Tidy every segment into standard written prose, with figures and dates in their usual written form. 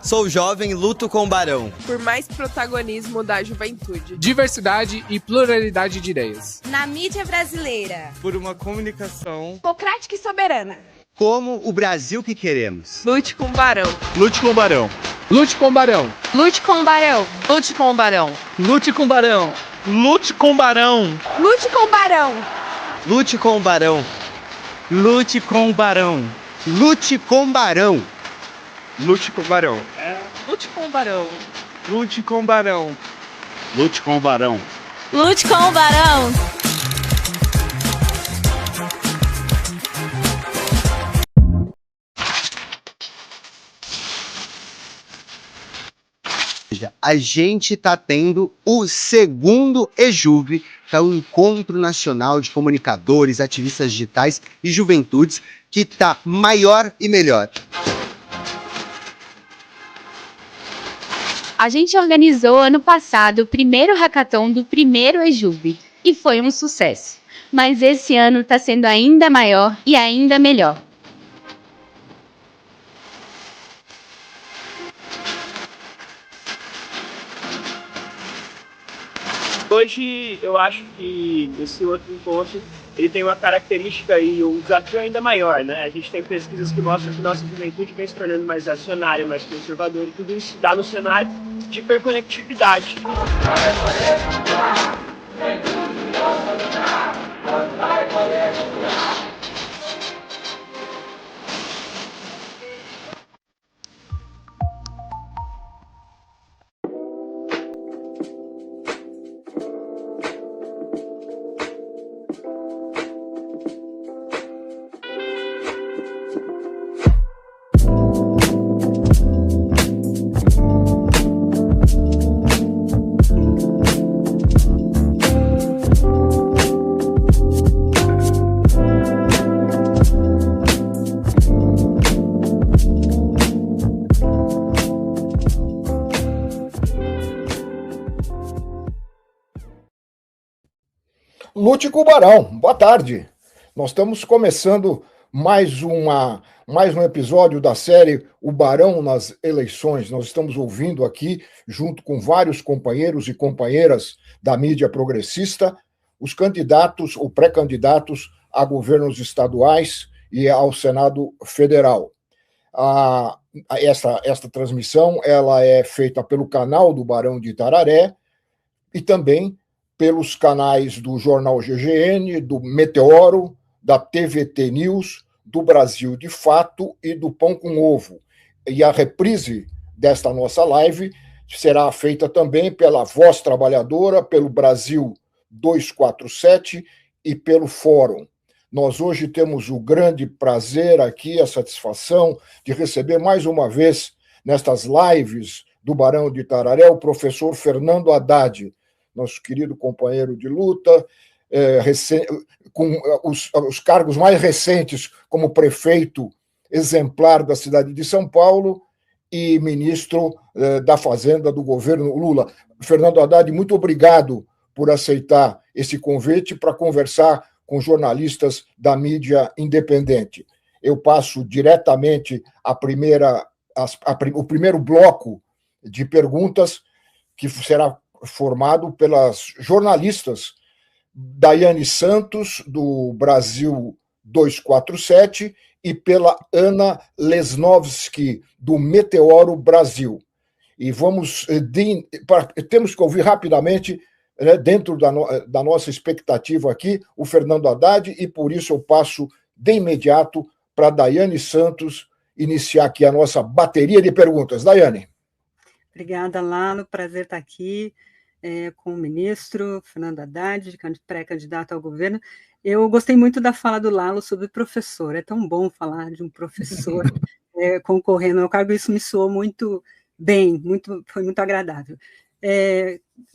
Sou jovem, luto com o Barão. Por mais protagonismo da juventude. Diversidade e pluralidade de ideias. Na mídia brasileira. Por uma comunicação democrática e soberana. Como o Brasil que queremos. Lute com o Barão. Lute com o Barão. Lute com o Barão. Lute com o Barão. Lute com o Barão. Lute com o Barão. Lute com o Barão. Lute com o Barão. Lute com o Barão. Lute com o Barão. Lute com o Barão. Lute com o Barão. Lute com o Barão. Lute com o Barão. Lute com o Barão. Lute com o Barão. A gente está tendo o segundo EJUV, que é o Encontro Nacional de Comunicadores, Ativistas Digitais e Juventudes, que está maior e melhor. A gente organizou ano passado o primeiro hackathon do primeiro EJUV e foi um sucesso. Mas esse ano está sendo ainda maior e ainda melhor. Hoje eu acho que esse outro encontro ele tem uma característica e um desafio ainda maior, né? A gente tem pesquisas que mostram que nossa juventude vem se tornando mais acionária, mais conservadora, e tudo isso dá no cenário de hiperconectividade. Lute com o Barão, boa tarde. Nós estamos começando mais um episódio da série O Barão nas Eleições. Nós estamos ouvindo aqui, junto com vários companheiros e companheiras da mídia progressista, os candidatos ou pré-candidatos a governos estaduais e ao Senado Federal. Esta transmissão ela é feita pelo canal do Barão de Itararé e também pelos canais do Jornal GGN, do Meteoro, da TVT News, do Brasil de Fato e do Pão com Ovo. E a reprise desta nossa live será feita também pela Voz Trabalhadora, pelo Brasil 247 e pelo Fórum. Nós hoje temos o grande prazer aqui, a satisfação de receber mais uma vez nestas lives do Barão de Itararé o professor Fernando Haddad, nosso querido companheiro de luta, com os cargos mais recentes como prefeito exemplar da cidade de São Paulo e ministro da Fazenda do governo Lula. Fernando Haddad, muito obrigado por aceitar esse convite para conversar com jornalistas da mídia independente. Eu passo diretamente o primeiro bloco de perguntas, que será formado pelas jornalistas Daiane Santos, do Brasil 247, e pela Ana Lesnovski, do Meteoro Brasil. E temos que ouvir rapidamente, dentro da nossa expectativa aqui, o Fernando Haddad, e por isso eu passo de imediato para Daiane Santos iniciar aqui a nossa bateria de perguntas. Daiane. Obrigada, Lalo. Prazer estar aqui com o ministro Fernando Haddad, pré-candidato ao governo. Eu gostei muito da fala do Lalo sobre professor. É tão bom falar de um professor concorrendo ao cargo. Isso me soou muito bem, foi muito agradável.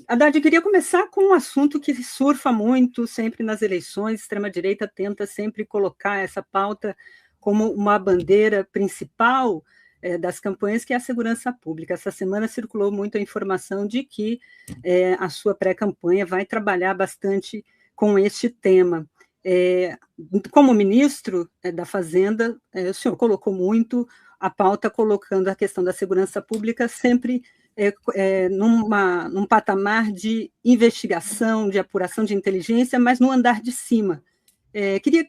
Haddad, eu queria começar com um assunto que surfa muito sempre nas eleições. A extrema-direita tenta sempre colocar essa pauta como uma bandeira principal das campanhas, que é a segurança pública. Essa semana circulou muito a informação de que a sua pré-campanha vai trabalhar bastante com este tema. Como ministro da Fazenda, o senhor colocou muito a pauta colocando a questão da segurança pública sempre num patamar de investigação, de apuração de inteligência, mas no andar de cima. Queria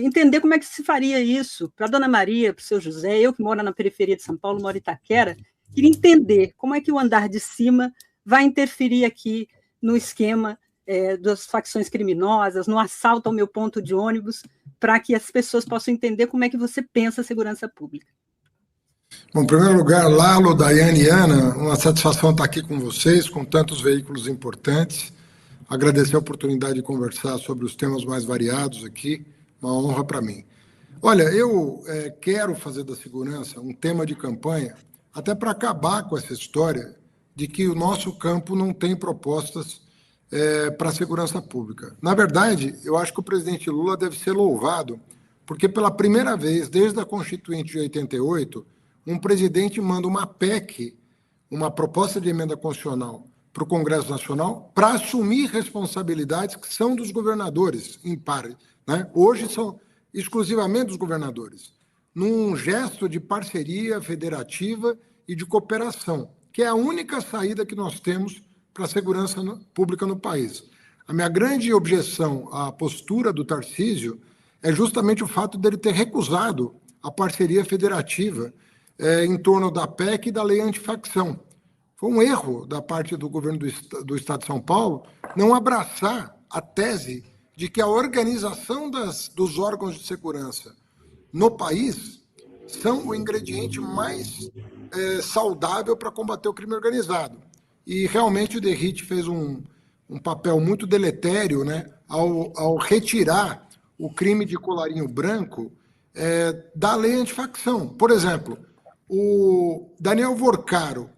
entender como é que se faria isso para a dona Maria, para o seu José, eu que moro na periferia de São Paulo, moro em Itaquera, queria entender como é que o andar de cima vai interferir aqui no esquema das facções criminosas, no assalto ao meu ponto de ônibus, para que as pessoas possam entender como é que você pensa a segurança pública. Bom, em primeiro lugar, Lalo, Daiane e Ana, uma satisfação estar aqui com vocês, com tantos veículos importantes. Agradecer a oportunidade de conversar sobre os temas mais variados aqui, uma honra para mim. Olha, eu quero fazer da segurança um tema de campanha, até para acabar com essa história de que o nosso campo não tem propostas para a segurança pública. Na verdade, eu acho que o presidente Lula deve ser louvado, porque pela primeira vez, desde a Constituinte de 88, um presidente manda uma PEC, uma proposta de emenda constitucional, para o Congresso Nacional, para assumir responsabilidades que são dos governadores, em parte, né? Hoje são exclusivamente dos governadores, num gesto de parceria federativa e de cooperação, que é a única saída que nós temos para a segurança pública no país. A minha grande objeção à postura do Tarcísio é justamente o fato dele ter recusado a parceria federativa em torno da PEC e da lei antifacção. Foi um erro da parte do governo do Estado de São Paulo não abraçar a tese de que a organização dos órgãos de segurança no país são o ingrediente mais saudável para combater o crime organizado. E realmente o Derrite fez um papel muito deletério, né, ao retirar o crime de colarinho branco da lei antifacção. Por exemplo, o Daniel Vorcaro,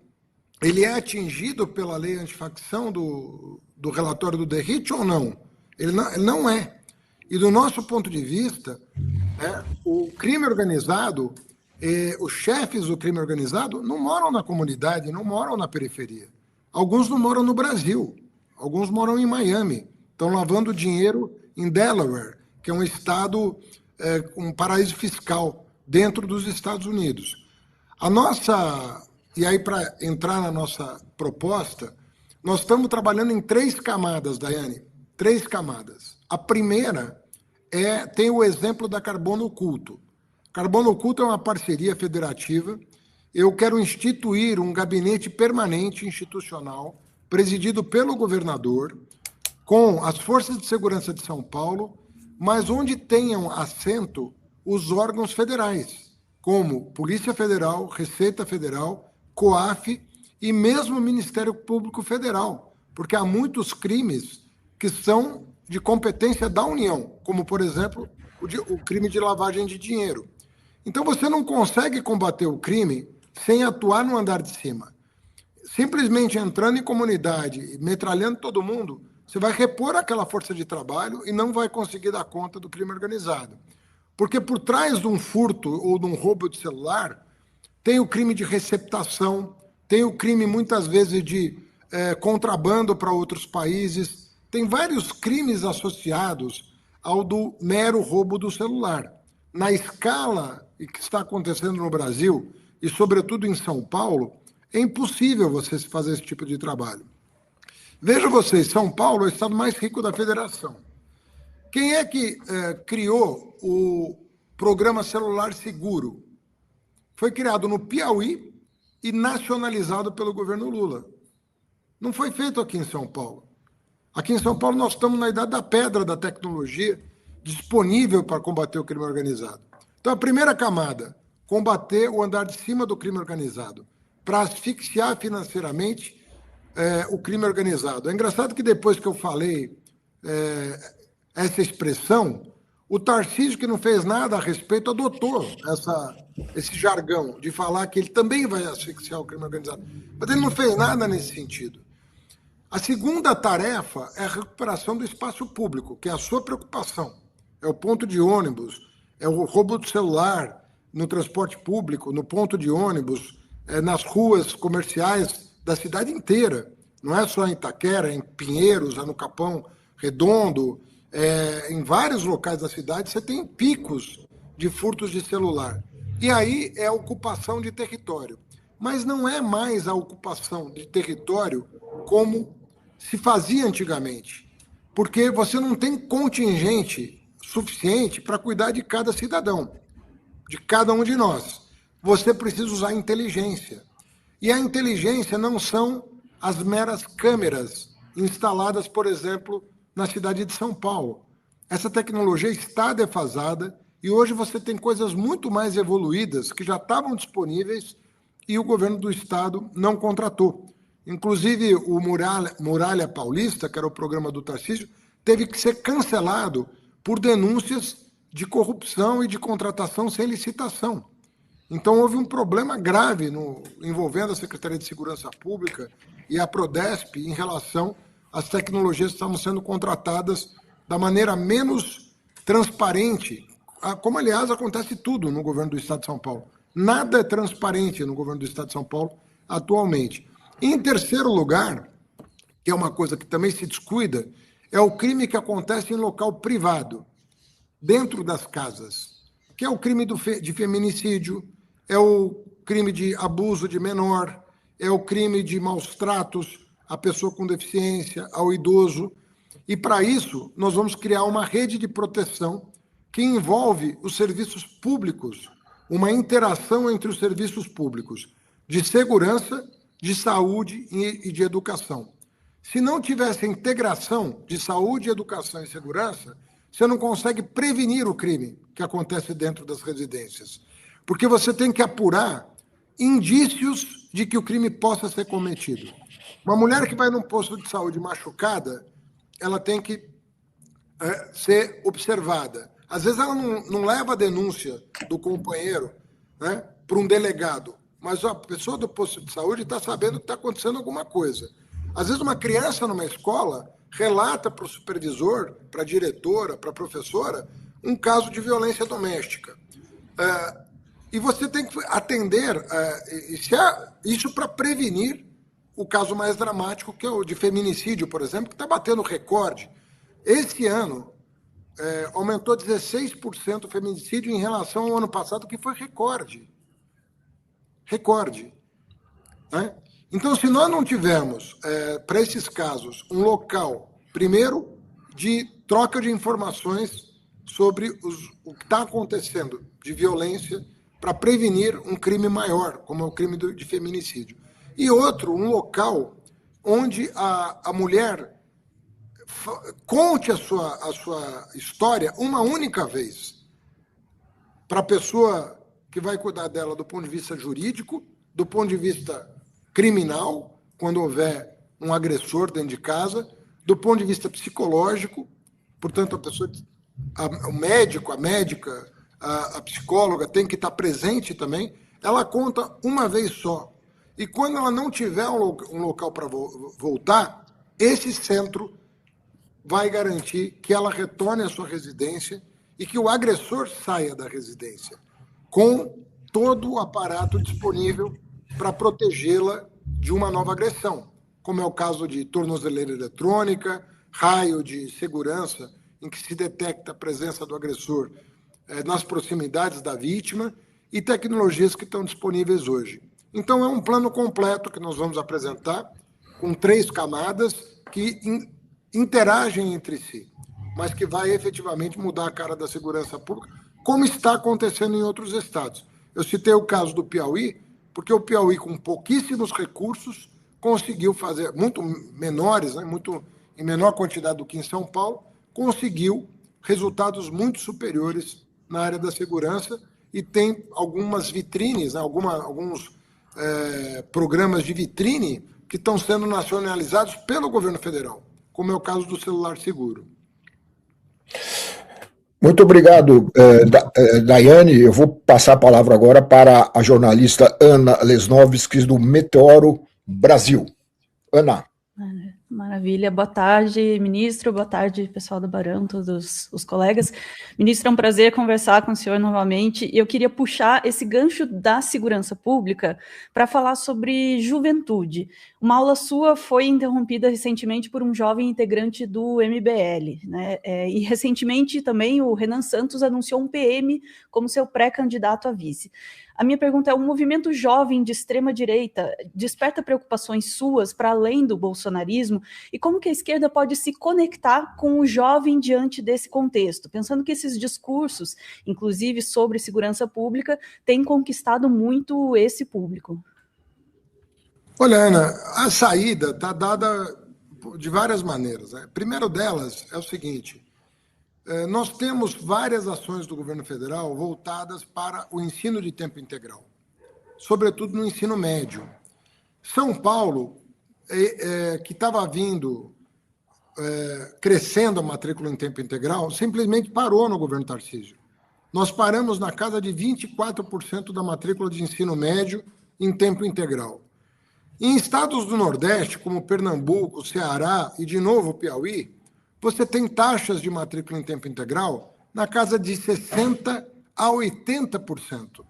ele é atingido pela lei antifacção do relatório do Derrite ou não? Ele não é. E do nosso ponto de vista, o crime organizado, os chefes do crime organizado não moram na comunidade, não moram na periferia. Alguns não moram no Brasil, alguns moram em Miami, estão lavando dinheiro em Delaware, que é um estado, um paraíso fiscal dentro dos Estados Unidos. E aí, para entrar na nossa proposta, nós estamos trabalhando em 3 camadas, Daiane, 3 camadas. A primeira tem o exemplo da Carbono Oculto. Carbono Oculto é uma parceria federativa. Eu quero instituir um gabinete permanente institucional, presidido pelo governador, com as forças de segurança de São Paulo, mas onde tenham assento os órgãos federais, como Polícia Federal, Receita Federal, COAF e mesmo o Ministério Público Federal, porque há muitos crimes que são de competência da União, como, por exemplo, o crime de lavagem de dinheiro. Então, você não consegue combater o crime sem atuar no andar de cima. Simplesmente entrando em comunidade e metralhando todo mundo, você vai repor aquela força de trabalho e não vai conseguir dar conta do crime organizado. Porque por trás de um furto ou de um roubo de celular, tem o crime de receptação, tem o crime, muitas vezes, de contrabando para outros países, tem vários crimes associados ao do mero roubo do celular. Na escala que está acontecendo no Brasil, e sobretudo em São Paulo, é impossível você fazer esse tipo de trabalho. Veja vocês, São Paulo é o estado mais rico da federação. Quem é que criou o programa Celular Seguro? Foi criado no Piauí e nacionalizado pelo governo Lula. Não foi feito aqui em São Paulo. Aqui em São Paulo nós estamos na idade da pedra da tecnologia disponível para combater o crime organizado. Então, a primeira camada, combater o andar de cima do crime organizado, para asfixiar financeiramente o crime organizado. É engraçado que depois que eu falei essa expressão, o Tarcísio, que não fez nada a respeito, adotou esse jargão de falar que ele também vai asfixiar o crime organizado. Mas ele não fez nada nesse sentido. A segunda tarefa é a recuperação do espaço público, que é a sua preocupação. É o ponto de ônibus, é o roubo do celular no transporte público, no ponto de ônibus, nas ruas comerciais da cidade inteira. Não é só em Itaquera, em Pinheiros, no Capão Redondo, em vários locais da cidade você tem picos de furtos de celular. E aí é a ocupação de território. Mas não é mais a ocupação de território como se fazia antigamente, porque você não tem contingente suficiente para cuidar de cada cidadão, de cada um de nós. Você precisa usar inteligência. E a inteligência não são as meras câmeras instaladas, por exemplo, na cidade de São Paulo. Essa tecnologia está defasada e hoje você tem coisas muito mais evoluídas que já estavam disponíveis e o governo do estado não contratou. Inclusive, o Muralha Paulista, que era o programa do Tarcísio, teve que ser cancelado por denúncias de corrupção e de contratação sem licitação. Então, houve um problema grave envolvendo a Secretaria de Segurança Pública e a Prodesp em relação às tecnologias que estavam sendo contratadas da maneira menos transparente, como, aliás, acontece tudo no governo do Estado de São Paulo. Nada é transparente no governo do Estado de São Paulo atualmente. Em terceiro lugar, que é uma coisa que também se descuida, é o crime que acontece em local privado, dentro das casas, que é o crime de feminicídio, é o crime de abuso de menor, é o crime de maus tratos à pessoa com deficiência, ao idoso. E, para isso, nós vamos criar uma rede de proteção que envolve os serviços públicos, uma interação entre os serviços públicos de segurança, de saúde e de educação. Se não tivesse integração de saúde, educação e segurança, você não consegue prevenir o crime que acontece dentro das residências. Porque você tem que apurar indícios de que o crime possa ser cometido. Uma mulher que vai num posto de saúde machucada, ela tem que ser observada. Às vezes ela não leva a denúncia do companheiro, né, para um delegado, mas a pessoa do posto de saúde está sabendo que está acontecendo alguma coisa. Às vezes uma criança numa escola relata para o supervisor, para a diretora, para a professora, um caso de violência doméstica. E você tem que atender isso para prevenir o caso mais dramático, que é o de feminicídio, por exemplo, que está batendo recorde. Esse ano, aumentou 16% o feminicídio em relação ao ano passado, que foi recorde. Recorde. Né? Então, se nós não tivermos, para esses casos, um local, primeiro, de troca de informações sobre o que está acontecendo de violência para prevenir um crime maior, como é o crime de feminicídio. E outro, um local onde a mulher conte a sua história uma única vez para a pessoa que vai cuidar dela do ponto de vista jurídico, do ponto de vista criminal, quando houver um agressor dentro de casa, do ponto de vista psicológico, portanto, o médico, a médica, a psicóloga tem que estar presente também, ela conta uma vez só. E quando ela não tiver um local para voltar, esse centro vai garantir que ela retorne à sua residência e que o agressor saia da residência, com todo o aparato disponível para protegê-la de uma nova agressão, como é o caso de tornozeleira eletrônica, raio de segurança, em que se detecta a presença do agressor nas proximidades da vítima, e tecnologias que estão disponíveis hoje. Então, é um plano completo que nós vamos apresentar, com 3 camadas que interagem entre si, mas que vai efetivamente mudar a cara da segurança pública, como está acontecendo em outros estados. Eu citei o caso do Piauí, porque o Piauí, com pouquíssimos recursos, conseguiu fazer, muito menores, né, muito em menor quantidade do que em São Paulo, conseguiu resultados muito superiores na área da segurança e tem algumas vitrines, né, alguns programas de vitrine que estão sendo nacionalizados pelo governo federal, como é o caso do celular seguro. Muito obrigado, Daiane. Eu vou passar a palavra agora para a jornalista Ana Lesnovskis, do Meteoro Brasil. Ana. Maravilha. Boa tarde, ministro. Boa tarde, pessoal do Barão, todos os colegas. Ministro, é um prazer conversar com o senhor novamente. Eu queria puxar esse gancho da segurança pública para falar sobre juventude. Uma aula sua foi interrompida recentemente por um jovem integrante do MBL, né? E recentemente também o Renan Santos anunciou um PM como seu pré-candidato a vice. A minha pergunta é: o movimento jovem de extrema-direita desperta preocupações suas para além do bolsonarismo? E como que a esquerda pode se conectar com o jovem diante desse contexto? Pensando que esses discursos, inclusive sobre segurança pública, têm conquistado muito esse público. Olha, Ana, a saída está dada de várias maneiras, né? Primeiro delas é o seguinte: nós temos várias ações do governo federal voltadas para o ensino de tempo integral, sobretudo no ensino médio. São Paulo, que estava crescendo a matrícula em tempo integral, simplesmente parou no governo Tarcísio. Nós paramos na casa de 24% da matrícula de ensino médio em tempo integral. Em estados do Nordeste, como Pernambuco, Ceará e, de novo, Piauí, você tem taxas de matrícula em tempo integral na casa de 60% a 80%.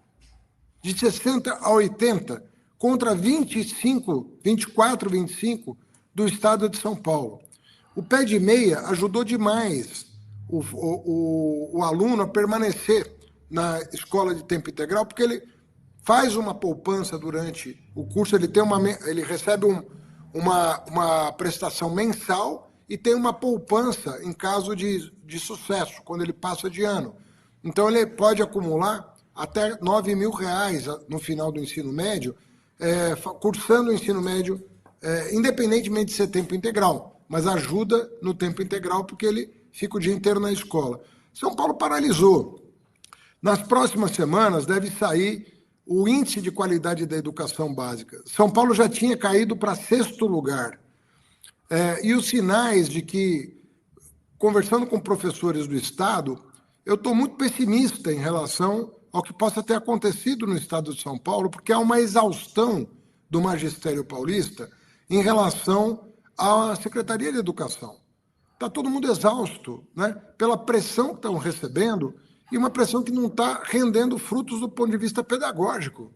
De 60% a 80%, contra 24%, 25% do estado de São Paulo. O pé de meia ajudou demais o aluno a permanecer na escola de tempo integral, porque ele faz uma poupança durante o curso, ele recebe uma prestação mensal e tem uma poupança em caso de sucesso, quando ele passa de ano. Então, ele pode acumular até R$9.000 no final do ensino médio, cursando o ensino médio, independentemente de ser tempo integral, mas ajuda no tempo integral porque ele fica o dia inteiro na escola. São Paulo paralisou. Nas próximas semanas deve sair o índice de qualidade da educação básica. São Paulo já tinha caído para 6º lugar. E os sinais de que, conversando com professores do Estado, eu estou muito pessimista em relação ao que possa ter acontecido no Estado de São Paulo, porque há uma exaustão do magistério paulista em relação à Secretaria de Educação. Está todo mundo exausto, né, pela pressão que estão recebendo e uma pressão que não está rendendo frutos do ponto de vista pedagógico.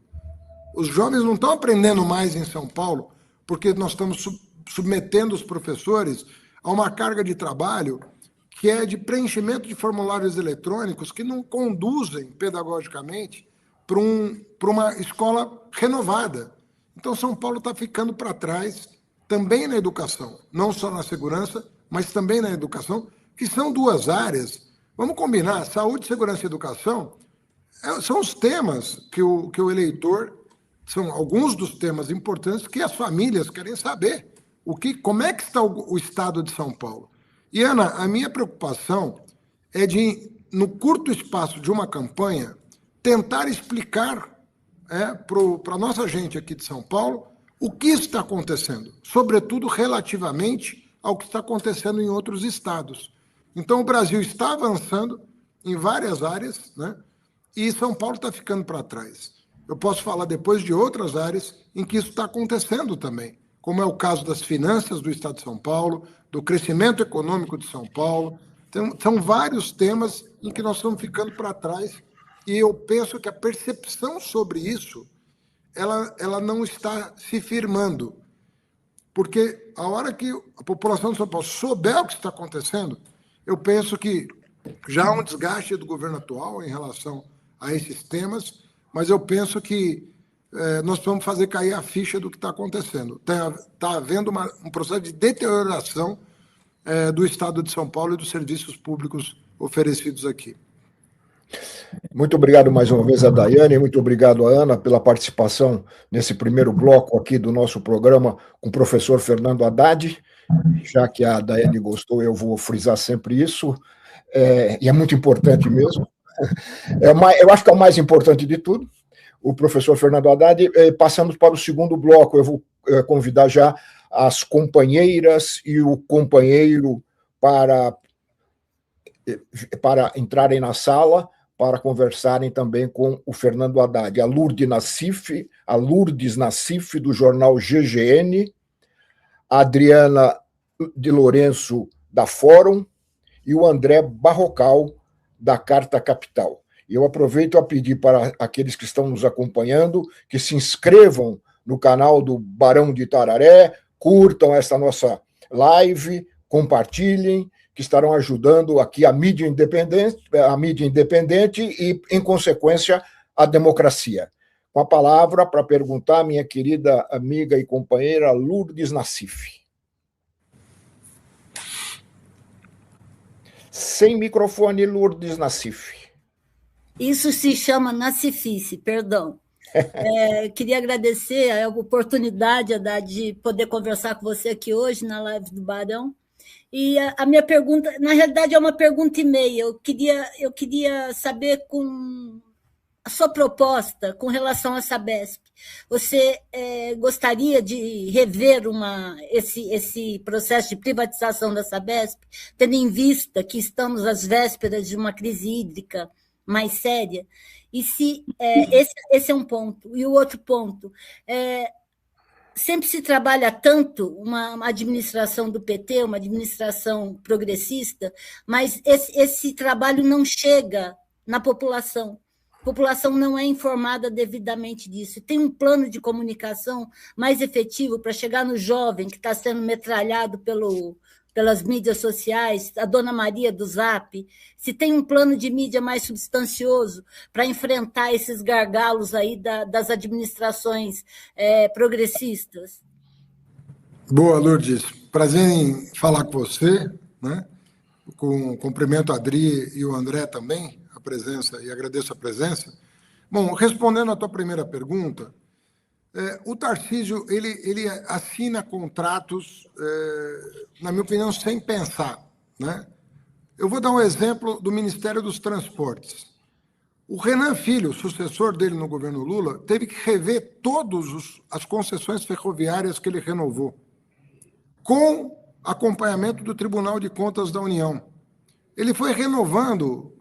Os jovens não estão aprendendo mais em São Paulo porque nós estamos submetendo os professores a uma carga de trabalho que é de preenchimento de formulários eletrônicos que não conduzem pedagogicamente para uma escola renovada. Então, São Paulo está ficando para trás também na educação, não só na segurança, mas também na educação, que são duas áreas. Vamos combinar, saúde, segurança e educação são os temas que o eleitor, são alguns dos temas importantes que as famílias querem saber. Como é que está o estado de São Paulo? E, Ana, a minha preocupação é de, no curto espaço de uma campanha, tentar explicar para a nossa gente aqui de São Paulo o que está acontecendo, sobretudo relativamente ao que está acontecendo em outros estados. Então, o Brasil está avançando em várias áreas, né? E São Paulo está ficando para trás. Eu posso falar depois de outras áreas em que isso está acontecendo também, como é o caso das finanças do Estado de São Paulo, do crescimento econômico de São Paulo. Então, são vários temas em que nós estamos ficando para trás e eu penso que a percepção sobre isso, ela não está se firmando. Porque a hora que a população de São Paulo souber o que está acontecendo, eu penso que já há um desgaste do governo atual em relação a esses temas, mas eu penso que nós precisamos fazer cair a ficha do que está acontecendo. Está havendo um processo de deterioração do Estado de São Paulo e dos serviços públicos oferecidos aqui. Muito obrigado mais uma vez a Daiane, muito obrigado a Ana pela participação nesse primeiro bloco aqui do nosso programa com o professor Fernando Haddad. Já que a Daiane gostou, eu vou frisar sempre isso, e é muito importante mesmo. Eu acho que é o mais importante de tudo. O professor Fernando Haddad. Passamos para o segundo bloco. Eu vou convidar já as companheiras e o companheiro para entrarem na sala, para conversarem também com o Fernando Haddad. A Lourdes Nassif, do jornal GGN, a Adriana de Lourenço, da Fórum, e o André Barrocal, da Carta Capital. Eu aproveito a pedir para aqueles que estão nos acompanhando que se inscrevam no canal do Barão de Itararé, curtam essa nossa live, compartilhem, que estarão ajudando aqui a mídia independente e, em consequência, a democracia. Com a palavra para perguntar, minha querida amiga e companheira Lourdes Nassif. Sem microfone, Lourdes Nassif. Isso se chama nassifice, perdão. Queria agradecer a oportunidade de poder conversar com você aqui hoje na live do Barão. E a minha pergunta, na realidade, é uma pergunta e meia. Eu queria saber com a sua proposta com relação à Sabesp. Você gostaria de rever esse processo de privatização da Sabesp, tendo em vista que estamos às vésperas de uma crise hídrica mais séria? E se esse é um ponto. E o outro ponto, sempre se trabalha tanto uma administração do PT, uma administração progressista, mas esse trabalho não chega na população. A população não é informada devidamente disso. Tem um plano de comunicação mais efetivo para chegar no jovem que está sendo metralhado pelas mídias sociais, a Dona Maria do Zap, se tem um plano de mídia mais substancioso para enfrentar esses gargalos aí das administrações progressistas. Boa, Lourdes. Prazer em falar com você, né? Cumprimento a Adri e o André também, a presença, e agradeço a presença. Bom, respondendo à tua primeira pergunta, o Tarcísio ele assina contratos, na minha opinião, sem pensar, né? Eu vou dar um exemplo do Ministério dos Transportes. O Renan Filho, sucessor dele no governo Lula, teve que rever todas as concessões ferroviárias que ele renovou, com acompanhamento do Tribunal de Contas da União. Ele foi renovando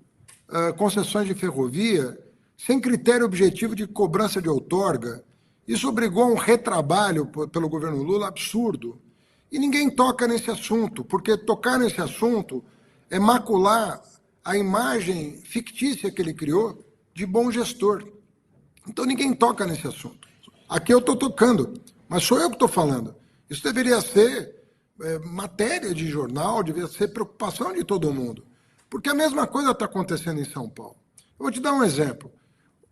concessões de ferrovia sem critério objetivo de cobrança de outorga. Isso obrigou a um retrabalho pelo governo Lula absurdo. E ninguém toca nesse assunto, porque tocar nesse assunto é macular a imagem fictícia que ele criou de bom gestor. Então ninguém toca nesse assunto. Aqui eu estou tocando, mas sou eu que estou falando. Isso deveria ser matéria de jornal, deveria ser preocupação de todo mundo. Porque a mesma coisa está acontecendo em São Paulo. Eu vou te dar um exemplo.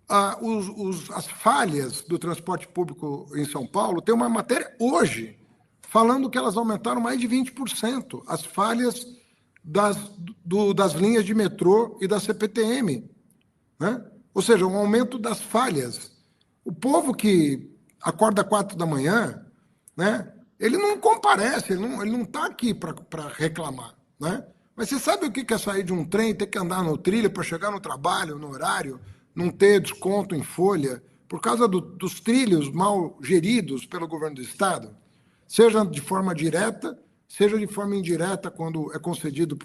As falhas do transporte público em São Paulo, tem uma matéria hoje falando que elas aumentaram mais de 20%, as falhas das linhas de metrô e da CPTM, né? Ou seja, um aumento das falhas. O povo que acorda às 4 da manhã, né, ele não comparece, ele não está aqui para reclamar, né? Mas você sabe o que é sair de um trem, ter que andar no trilho para chegar no trabalho, no horário, não ter desconto em folha, por causa dos trilhos mal geridos pelo governo do Estado, seja de forma direta, seja de forma indireta, quando é concedido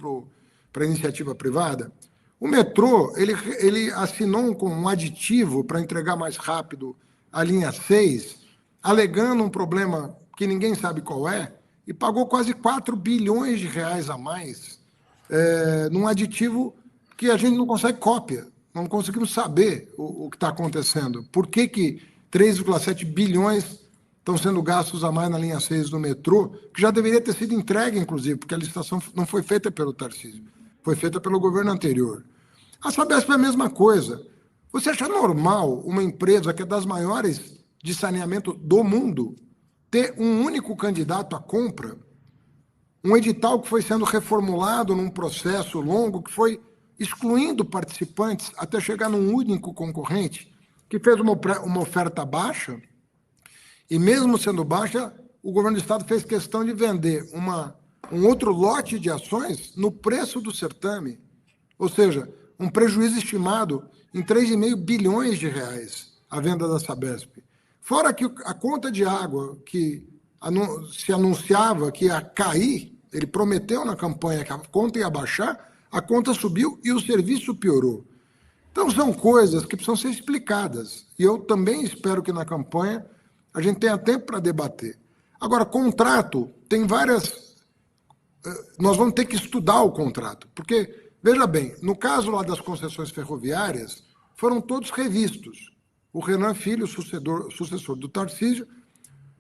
para a iniciativa privada? O metrô, ele assinou com um aditivo para entregar mais rápido a linha 6, alegando um problema que ninguém sabe qual é, e pagou quase 4 bilhões de reais a mais num aditivo que a gente não consegue cópia. Não conseguimos saber o que está acontecendo. Por que 3,7 bilhões estão sendo gastos a mais na linha 6 do metrô, que já deveria ter sido entregue, inclusive, porque a licitação não foi feita pelo Tarcísio, foi feita pelo governo anterior. A Sabesp é a mesma coisa. Você acha normal uma empresa que é das maiores de saneamento do mundo ter um único candidato à compra? Um edital que foi sendo reformulado num processo longo, que foi excluindo participantes até chegar num único concorrente, que fez uma oferta baixa, e mesmo sendo baixa, o governo do Estado fez questão de vender um outro lote de ações no preço do certame, ou seja, um prejuízo estimado em 3,5 bilhões de reais a venda da Sabesp. Fora que a conta de água que se anunciava que ia cair, ele prometeu na campanha que a conta ia baixar, a conta subiu e o serviço piorou. Então, são coisas que precisam ser explicadas. E eu também espero que na campanha a gente tenha tempo para debater. Agora, contrato tem várias nós vamos ter que estudar o contrato, porque, veja bem, no caso lá das concessões ferroviárias, foram todos revistos. O Renan Filho, sucessor do Tarcísio,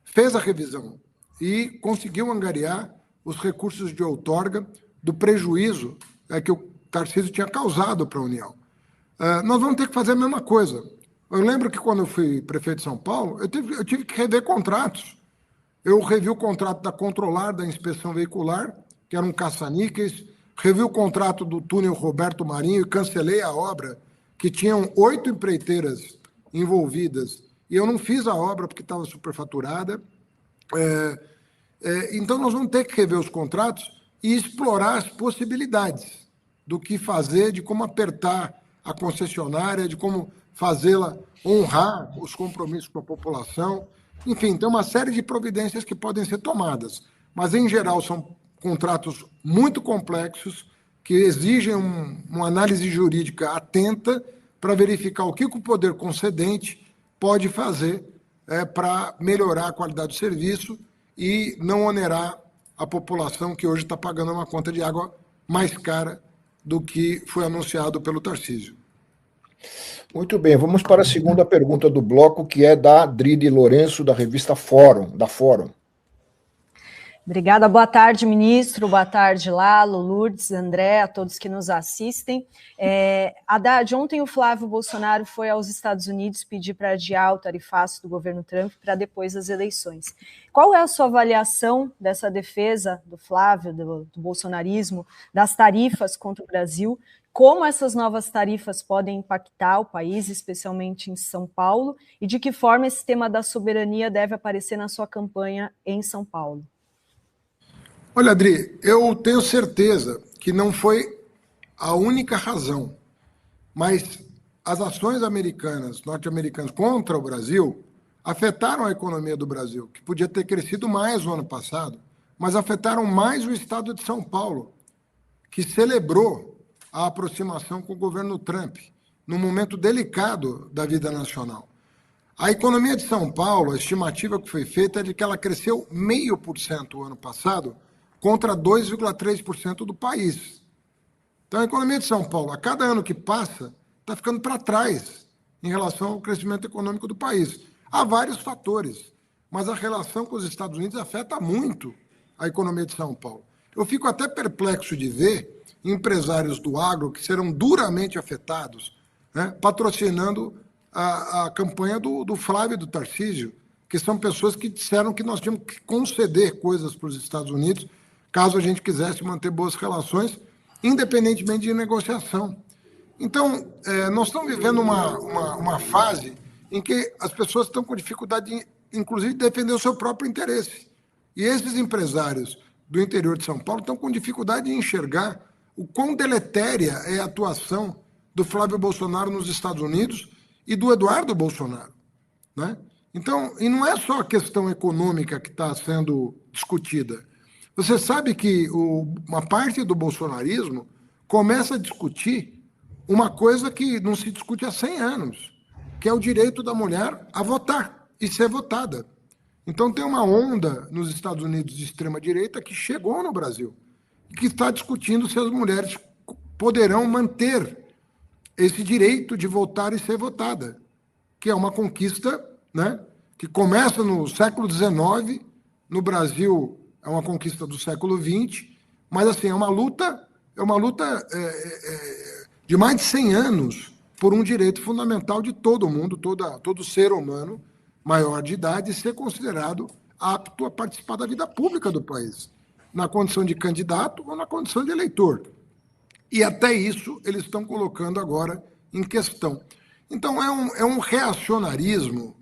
fez a revisão e conseguiu angariar os recursos de outorga do prejuízo que o Tarcísio tinha causado para a União. Nós vamos ter que fazer a mesma coisa. Eu lembro que quando eu fui prefeito de São Paulo, eu tive que rever contratos. Eu revi o contrato da Controlar, da Inspeção Veicular, que era um caça-níqueis, revi o contrato do túnel Roberto Marinho e cancelei a obra, que tinham 8 empreiteiras envolvidas, e eu não fiz a obra porque estava superfaturada. Então, nós vamos ter que rever os contratos e explorar as possibilidades do que fazer, de como apertar a concessionária, de como fazê-la honrar os compromissos com a população. Enfim, tem uma série de providências que podem ser tomadas, mas, em geral, são contratos muito complexos que exigem uma análise jurídica atenta para verificar o que o poder concedente pode fazer para melhorar a qualidade do serviço e não onerar a população que hoje está pagando uma conta de água mais cara do que foi anunciado pelo Tarcísio. Muito bem, vamos para a segunda pergunta do bloco, que é da Adride Lourenço, da revista Fórum, da Fórum. Obrigada, boa tarde, ministro, boa tarde, Lalo, Lourdes, André, a todos que nos assistem. Haddad, ontem o Flávio Bolsonaro foi aos Estados Unidos pedir para adiar o tarifaço do governo Trump para depois das eleições. Qual é a sua avaliação dessa defesa do Flávio, do bolsonarismo, das tarifas contra o Brasil? Como essas novas tarifas podem impactar o país, especialmente em São Paulo? E de que forma esse tema da soberania deve aparecer na sua campanha em São Paulo? Olha, Adri, eu tenho certeza que não foi a única razão, mas as ações norte-americanas contra o Brasil afetaram a economia do Brasil, que podia ter crescido mais no ano passado, mas afetaram mais o estado de São Paulo, que celebrou a aproximação com o governo Trump, num momento delicado da vida nacional. A economia de São Paulo, a estimativa que foi feita é de que ela cresceu 0,5% o ano passado, contra 2,3% do país. Então, a economia de São Paulo, a cada ano que passa, está ficando para trás em relação ao crescimento econômico do país. Há vários fatores, mas a relação com os Estados Unidos afeta muito a economia de São Paulo. Eu fico até perplexo de ver empresários do agro que serão duramente afetados, né, patrocinando a campanha do Flávio e do Tarcísio, que são pessoas que disseram que nós tínhamos que conceder coisas para os Estados Unidos caso a gente quisesse manter boas relações, independentemente de negociação. Então, nós estamos vivendo uma fase em que as pessoas estão com dificuldade, inclusive, de defender o seu próprio interesse. E esses empresários do interior de São Paulo estão com dificuldade de enxergar o quão deletéria é a atuação do Flávio Bolsonaro nos Estados Unidos e do Eduardo Bolsonaro, né? Então, e não é só a questão econômica que está sendo discutida. Você sabe que uma parte do bolsonarismo começa a discutir uma coisa que não se discute há 100 anos, que é o direito da mulher a votar e ser votada. Então, tem uma onda nos Estados Unidos de extrema-direita que chegou no Brasil e que está discutindo se as mulheres poderão manter esse direito de votar e ser votada, que é uma conquista, né, que começa no século XIX, no Brasil é uma conquista do século XX, mas assim, é uma luta de mais de 100 anos por um direito fundamental de todo mundo, todo ser humano maior de idade, ser considerado apto a participar da vida pública do país, na condição de candidato ou na condição de eleitor. E até isso eles estão colocando agora em questão. Então é um reacionarismo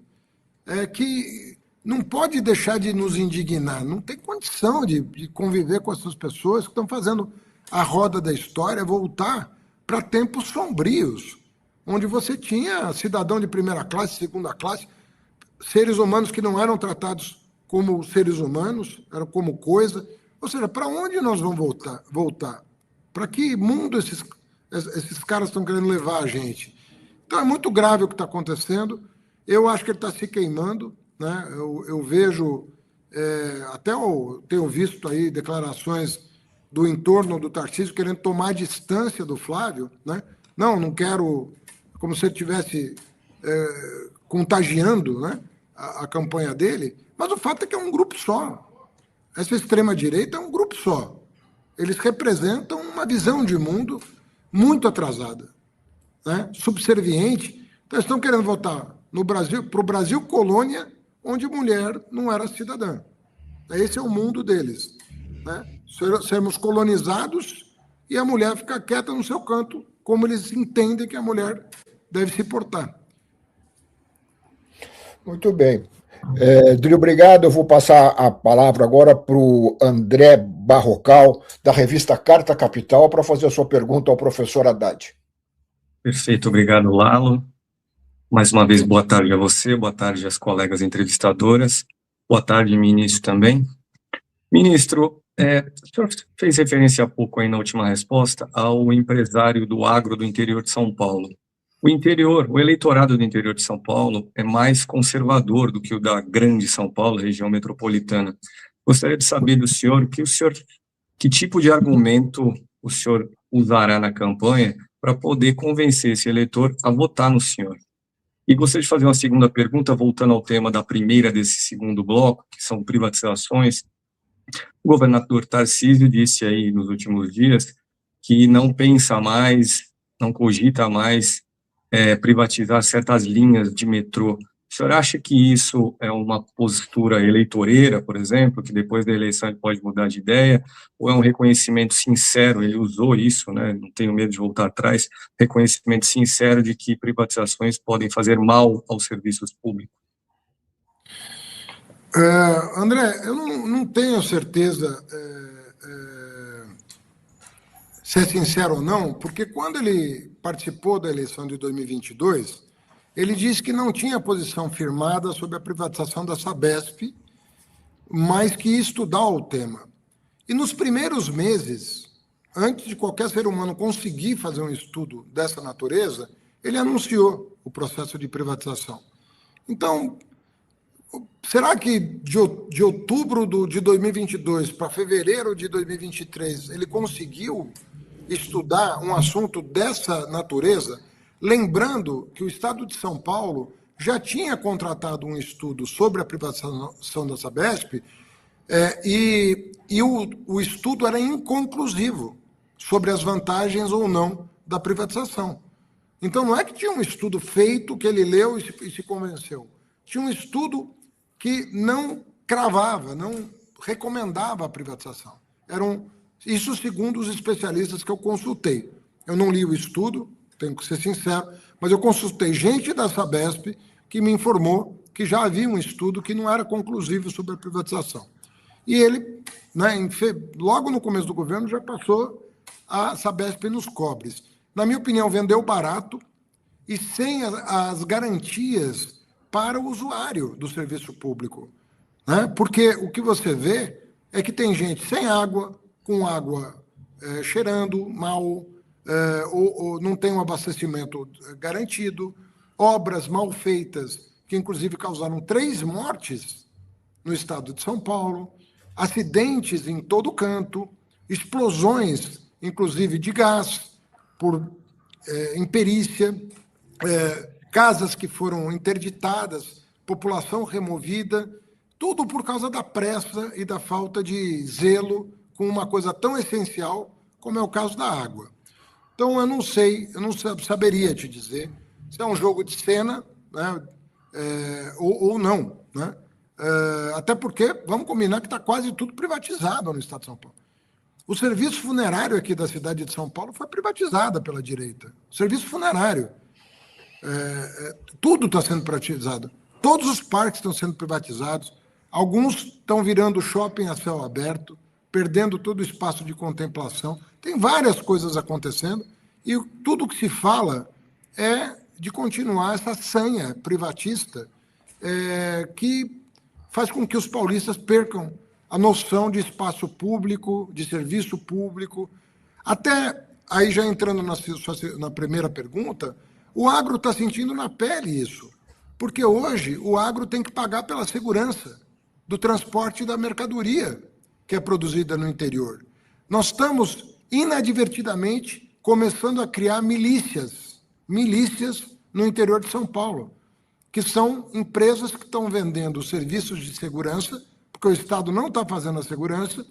que não pode deixar de nos indignar, não tem condição de conviver com essas pessoas que estão fazendo a roda da história voltar para tempos sombrios, onde você tinha cidadão de primeira classe, segunda classe, seres humanos que não eram tratados como seres humanos, eram como coisa. Ou seja, para onde nós vamos voltar? Para que mundo esses caras estão querendo levar a gente? Então é muito grave o que está acontecendo. Eu acho que ele está se queimando, né? Eu vejo, tenho visto aí declarações do entorno do Tarcísio querendo tomar distância do Flávio, né? Não quero, como se ele estivesse contagiando, né, a campanha dele, mas o fato é que é um grupo só. Essa extrema-direita é um grupo só. Eles representam uma visão de mundo muito atrasada, né, subserviente. Então, eles estão querendo votar no Brasil, para o Brasil colônia, onde mulher não era cidadã. Esse é o mundo deles, né? Sermos colonizados e a mulher ficar quieta no seu canto, como eles entendem que a mulher deve se portar. Muito bem. Dri, obrigado. Eu vou passar a palavra agora para o André Barrocal, da revista Carta Capital, para fazer a sua pergunta ao professor Haddad. Perfeito, obrigado, Lalo. Mais uma vez, boa tarde a você, boa tarde às colegas entrevistadoras, boa tarde, ministro, também. Ministro, o senhor fez referência há pouco aí na última resposta ao empresário do agro do interior de São Paulo. O eleitorado do interior de São Paulo é mais conservador do que o da grande São Paulo, região metropolitana. Gostaria de saber do senhor que tipo de argumento o senhor usará na campanha para poder convencer esse eleitor a votar no senhor. E gostaria de fazer uma segunda pergunta, voltando ao tema da primeira desse segundo bloco, que são privatizações. O governador Tarcísio disse aí nos últimos dias que não pensa mais, não cogita mais privatizar certas linhas de metrô. O senhor acha que isso é uma postura eleitoreira, por exemplo, que depois da eleição ele pode mudar de ideia, ou é um reconhecimento sincero, ele usou isso, né, não tenho medo de voltar atrás, reconhecimento sincero de que privatizações podem fazer mal aos serviços públicos? André, eu não tenho certeza se é sincero ou não, porque quando ele participou da eleição de 2022, ele disse que não tinha posição firmada sobre a privatização da Sabesp, mas que ia estudar o tema. E nos primeiros meses, antes de qualquer ser humano conseguir fazer um estudo dessa natureza, ele anunciou o processo de privatização. Então, será que de outubro de 2022 para fevereiro de 2023 ele conseguiu estudar um assunto dessa natureza? Lembrando que o Estado de São Paulo já tinha contratado um estudo sobre a privatização da Sabesp e o estudo era inconclusivo sobre as vantagens ou não da privatização. Então, não é que tinha um estudo feito que ele leu e se convenceu. Tinha um estudo que não cravava, não recomendava a privatização. Isso segundo os especialistas que eu consultei. Eu não li o estudo, tenho que ser sincero, mas eu consultei gente da Sabesp que me informou que já havia um estudo que não era conclusivo sobre a privatização. E ele, né, logo no começo do governo, já passou a Sabesp nos cobres. Na minha opinião, vendeu barato e sem as garantias para o usuário do serviço público, né? Porque o que você vê é que tem gente sem água, com água cheirando mal, ou não tem um abastecimento garantido, obras mal feitas, que inclusive causaram 3 mortes no estado de São Paulo, acidentes em todo canto, explosões, inclusive de gás, por imperícia, casas que foram interditadas, população removida, tudo por causa da pressa e da falta de zelo com uma coisa tão essencial como é o caso da água. Então, eu não saberia te dizer se é um jogo de cena, né, ou não, né? Até porque, vamos combinar que está quase tudo privatizado no estado de São Paulo. O serviço funerário aqui da cidade de São Paulo foi privatizado pela direita. O serviço funerário. Tudo está sendo privatizado. Todos os parques estão sendo privatizados. Alguns estão virando shopping a céu aberto, perdendo todo o espaço de contemplação. Tem várias coisas acontecendo e tudo que se fala é de continuar essa sanha privatista que faz com que os paulistas percam a noção de espaço público, de serviço público. Até aí, já entrando na primeira pergunta, o agro está sentindo na pele isso, porque hoje o agro tem que pagar pela segurança do transporte da mercadoria que é produzida no interior. Nós estamos, inadvertidamente, começando a criar milícias no interior de São Paulo, que são empresas que estão vendendo serviços de segurança, porque o Estado não está fazendo a segurança,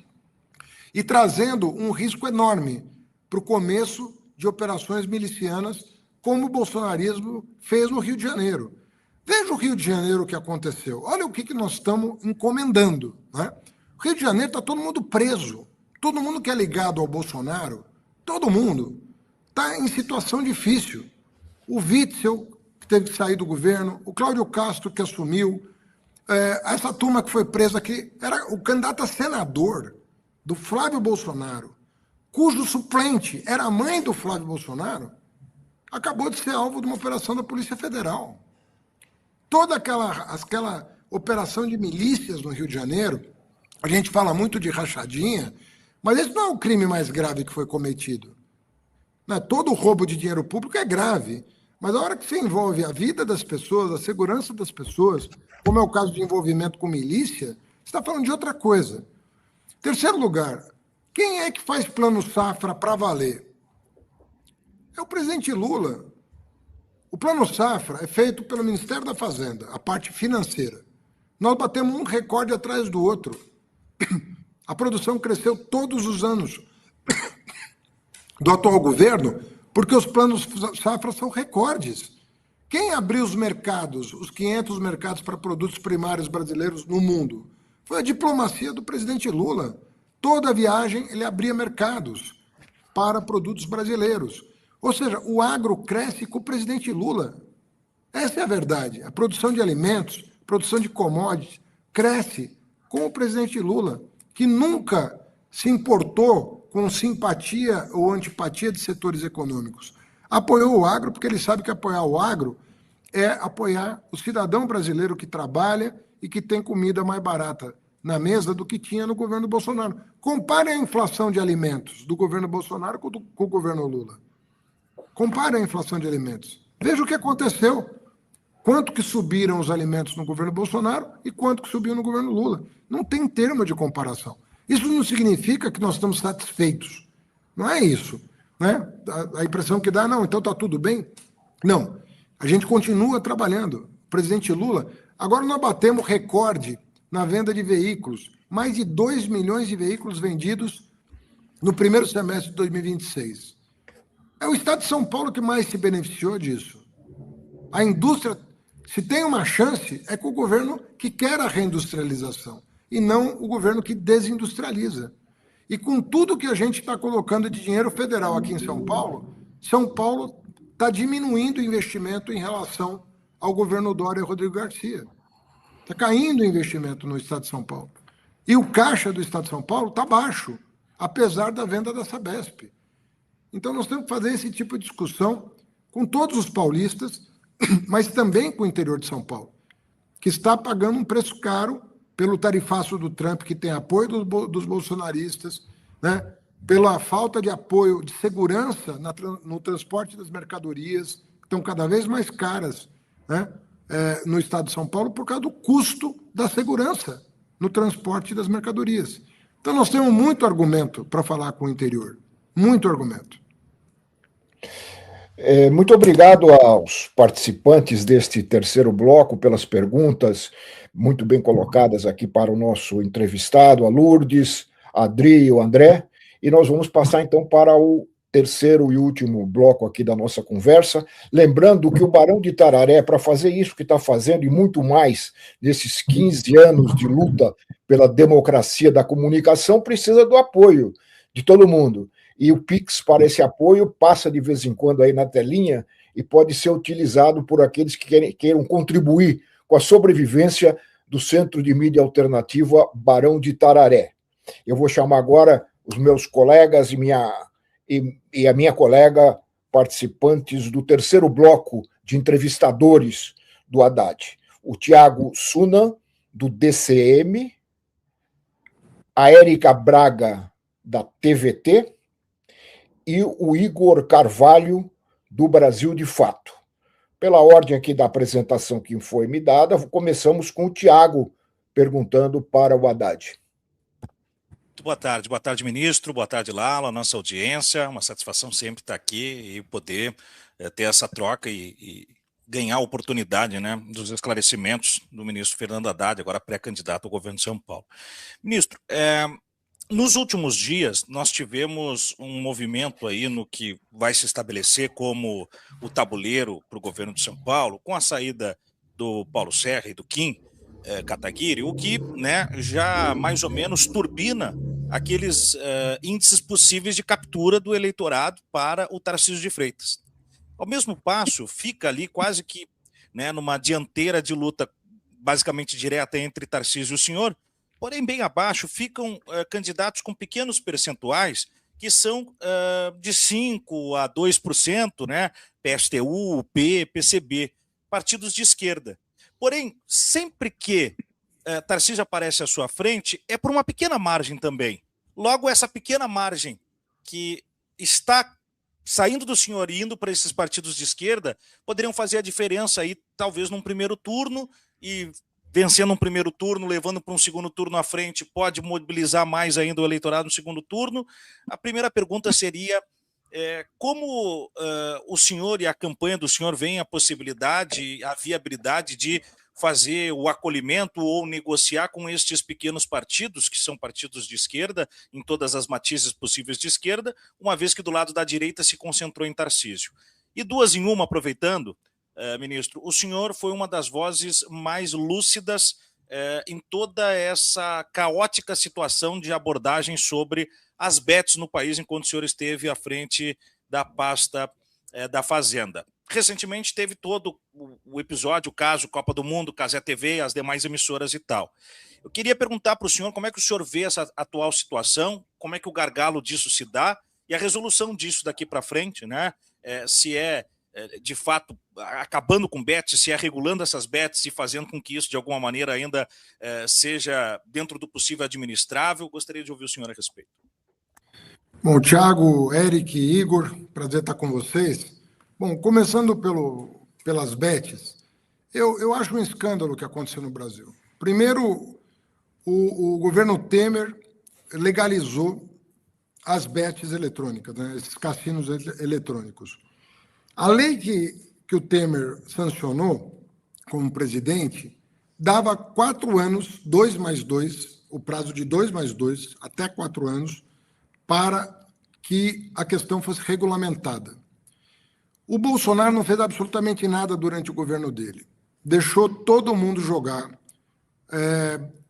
e trazendo um risco enorme para o começo de operações milicianas, como o bolsonarismo fez no Rio de Janeiro. Veja o Rio de Janeiro o que aconteceu. Olha o que nós estamos encomendando. Né? O Rio de Janeiro está todo mundo preso. Todo mundo que é ligado ao Bolsonaro, todo mundo, está em situação difícil. O Witzel, que teve que sair do governo, o Cláudio Castro, que assumiu, essa turma que foi presa aqui, era o candidato a senador do Flávio Bolsonaro, cujo suplente era a mãe do Flávio Bolsonaro, acabou de ser alvo de uma operação da Polícia Federal. Toda aquela operação de milícias no Rio de Janeiro, a gente fala muito de rachadinha, mas esse não é o crime mais grave que foi cometido. Né? Todo roubo de dinheiro público é grave, mas a hora que você envolve a vida das pessoas, a segurança das pessoas, como é o caso de envolvimento com milícia, você está falando de outra coisa. Terceiro lugar, quem é que faz plano safra para valer? É o presidente Lula. O plano safra é feito pelo Ministério da Fazenda, a parte financeira. Nós batemos um recorde atrás do outro. A produção cresceu todos os anos do atual governo, porque os planos safra são recordes. Quem abriu os mercados, os 500 mercados para produtos primários brasileiros no mundo? Foi a diplomacia do presidente Lula. Toda viagem ele abria mercados para produtos brasileiros. Ou seja, o agro cresce com o presidente Lula. Essa é a verdade. A produção de alimentos, produção de commodities, cresce com o presidente Lula, que nunca se importou com simpatia ou antipatia de setores econômicos. Apoiou o agro porque ele sabe que apoiar o agro é apoiar o cidadão brasileiro que trabalha e que tem comida mais barata na mesa do que tinha no governo Bolsonaro. Compare a inflação de alimentos do governo Bolsonaro com o governo Lula. Compare a inflação de alimentos. Veja o que aconteceu. Quanto que subiram os alimentos no governo Bolsonaro e quanto que subiu no governo Lula. Não tem termo de comparação. Isso não significa que nós estamos satisfeitos. Não é isso. Né? A impressão que dá, não, então está tudo bem. Não. A gente continua trabalhando. O presidente Lula... Agora nós batemos recorde na venda de veículos. Mais de 2 milhões de veículos vendidos no primeiro semestre de 2026. É o Estado de São Paulo que mais se beneficiou disso. A indústria, se tem uma chance, é com o governo que quer a reindustrialização e não o governo que desindustrializa. E com tudo que a gente está colocando de dinheiro federal aqui em São Paulo está diminuindo o investimento em relação ao governo Dória e Rodrigo Garcia. Está caindo o investimento no Estado de São Paulo. E o caixa do Estado de São Paulo está baixo, apesar da venda da Sabesp. Então, nós temos que fazer esse tipo de discussão com todos os paulistas, mas também com o interior de São Paulo, que está pagando um preço caro pelo tarifaço do Trump, que tem apoio dos bolsonaristas, né? Pela falta de apoio de segurança no transporte das mercadorias, que estão cada vez mais caras, né? No Estado de São Paulo, por causa do custo da segurança no transporte das mercadorias. Então, nós temos muito argumento para falar com o interior. Muito argumento. Muito obrigado aos participantes deste terceiro bloco pelas perguntas muito bem colocadas aqui para o nosso entrevistado, a Lourdes, a Adri e o André. E nós vamos passar, então, para o terceiro e último bloco aqui da nossa conversa, lembrando que o Barão de Itararé, para fazer isso que está fazendo e muito mais nesses 15 anos de luta pela democracia da comunicação, precisa do apoio de todo mundo. E o Pix para esse apoio passa de vez em quando aí na telinha e pode ser utilizado por aqueles que queiram contribuir com a sobrevivência do Centro de Mídia Alternativa Barão de Itararé. Eu vou chamar agora os meus colegas e a minha colega participantes do terceiro bloco de entrevistadores do Haddad. O Tiago Sunan, do DCM, a Érica Braga, da TVT, e o Igor Carvalho, do Brasil de Fato. Pela ordem aqui da apresentação que foi me dada, começamos com o Tiago perguntando para o Haddad. Boa tarde, ministro, boa tarde, Lalo, a nossa audiência, uma satisfação sempre estar aqui e poder ter essa troca e ganhar a oportunidade, né, dos esclarecimentos do ministro Fernando Haddad, agora pré-candidato ao governo de São Paulo. Ministro, nos últimos dias nós tivemos um movimento aí no que vai se estabelecer como o tabuleiro para o governo de São Paulo, com a saída do Paulo Serra e do Kim Kataguiri, o que, né, já mais ou menos turbina aqueles índices possíveis de captura do eleitorado para o Tarcísio de Freitas. Ao mesmo passo, fica ali quase que, né, numa dianteira de luta basicamente direta entre Tarcísio e o senhor, porém bem abaixo ficam candidatos com pequenos percentuais que são de 5% a 2%, né, PSTU, UP, PCB, partidos de esquerda. Porém, sempre que Tarcísio aparece à sua frente, é por uma pequena margem também. Logo, essa pequena margem que está saindo do senhor e indo para esses partidos de esquerda, poderiam fazer a diferença aí, talvez num primeiro turno, e vencendo um primeiro turno, levando para um segundo turno à frente, pode mobilizar mais ainda o eleitorado no segundo turno. A primeira pergunta seria como o senhor e a campanha do senhor veem a possibilidade, a viabilidade de fazer o acolhimento ou negociar com estes pequenos partidos, que são partidos de esquerda, em todas as matizes possíveis de esquerda, uma vez que do lado da direita se concentrou em Tarcísio. E duas em uma, aproveitando, ministro, o senhor foi uma das vozes mais lúcidas em toda essa caótica situação de abordagem sobre as bets no país enquanto o senhor esteve à frente da pasta da Fazenda. Recentemente teve todo o episódio, o caso Copa do Mundo, Cazé TV, as demais emissoras e tal. Eu queria perguntar para o senhor como é que o senhor vê essa atual situação, como é que o gargalo disso se dá e a resolução disso daqui para frente, né? Se de fato, acabando com bets, se é regulando essas bets e fazendo com que isso, de alguma maneira, ainda seja dentro do possível administrável. Gostaria de ouvir o senhor a respeito. Bom, Thiago, Eric, Igor, prazer estar com vocês. Bom, começando pelas bets, eu acho um escândalo o que aconteceu no Brasil. Primeiro, o governo Temer legalizou as bets eletrônicas, né, esses cassinos eletrônicos. A lei que o Temer sancionou como presidente dava 4 anos, 2+2, o prazo de 2+2, até 4 anos, para que a questão fosse regulamentada. O Bolsonaro não fez absolutamente nada durante o governo dele. Deixou todo mundo jogar,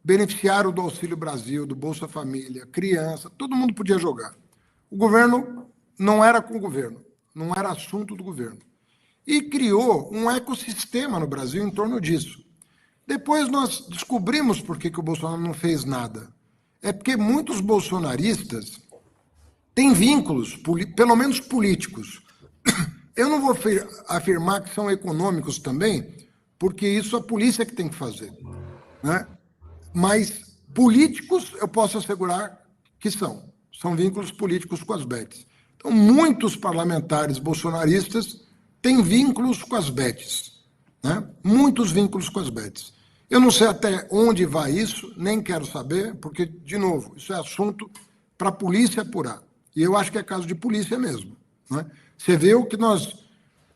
beneficiário do Auxílio Brasil, do Bolsa Família, criança, todo mundo podia jogar. O governo não era com o governo, não era assunto do governo. E criou um ecossistema no Brasil em torno disso. Depois nós descobrimos por que o Bolsonaro não fez nada. É porque muitos bolsonaristas têm vínculos, pelo menos políticos. Eu não vou afirmar que são econômicos também, porque isso a polícia que tem que fazer, né? Mas políticos eu posso assegurar que são vínculos políticos com as bets. Então, muitos parlamentares bolsonaristas têm vínculos com as bets, né? Muitos vínculos com as bets. Eu não sei até onde vai isso, nem quero saber, porque, de novo, isso é assunto para a polícia apurar. E eu acho que é caso de polícia mesmo, né? Você vê o que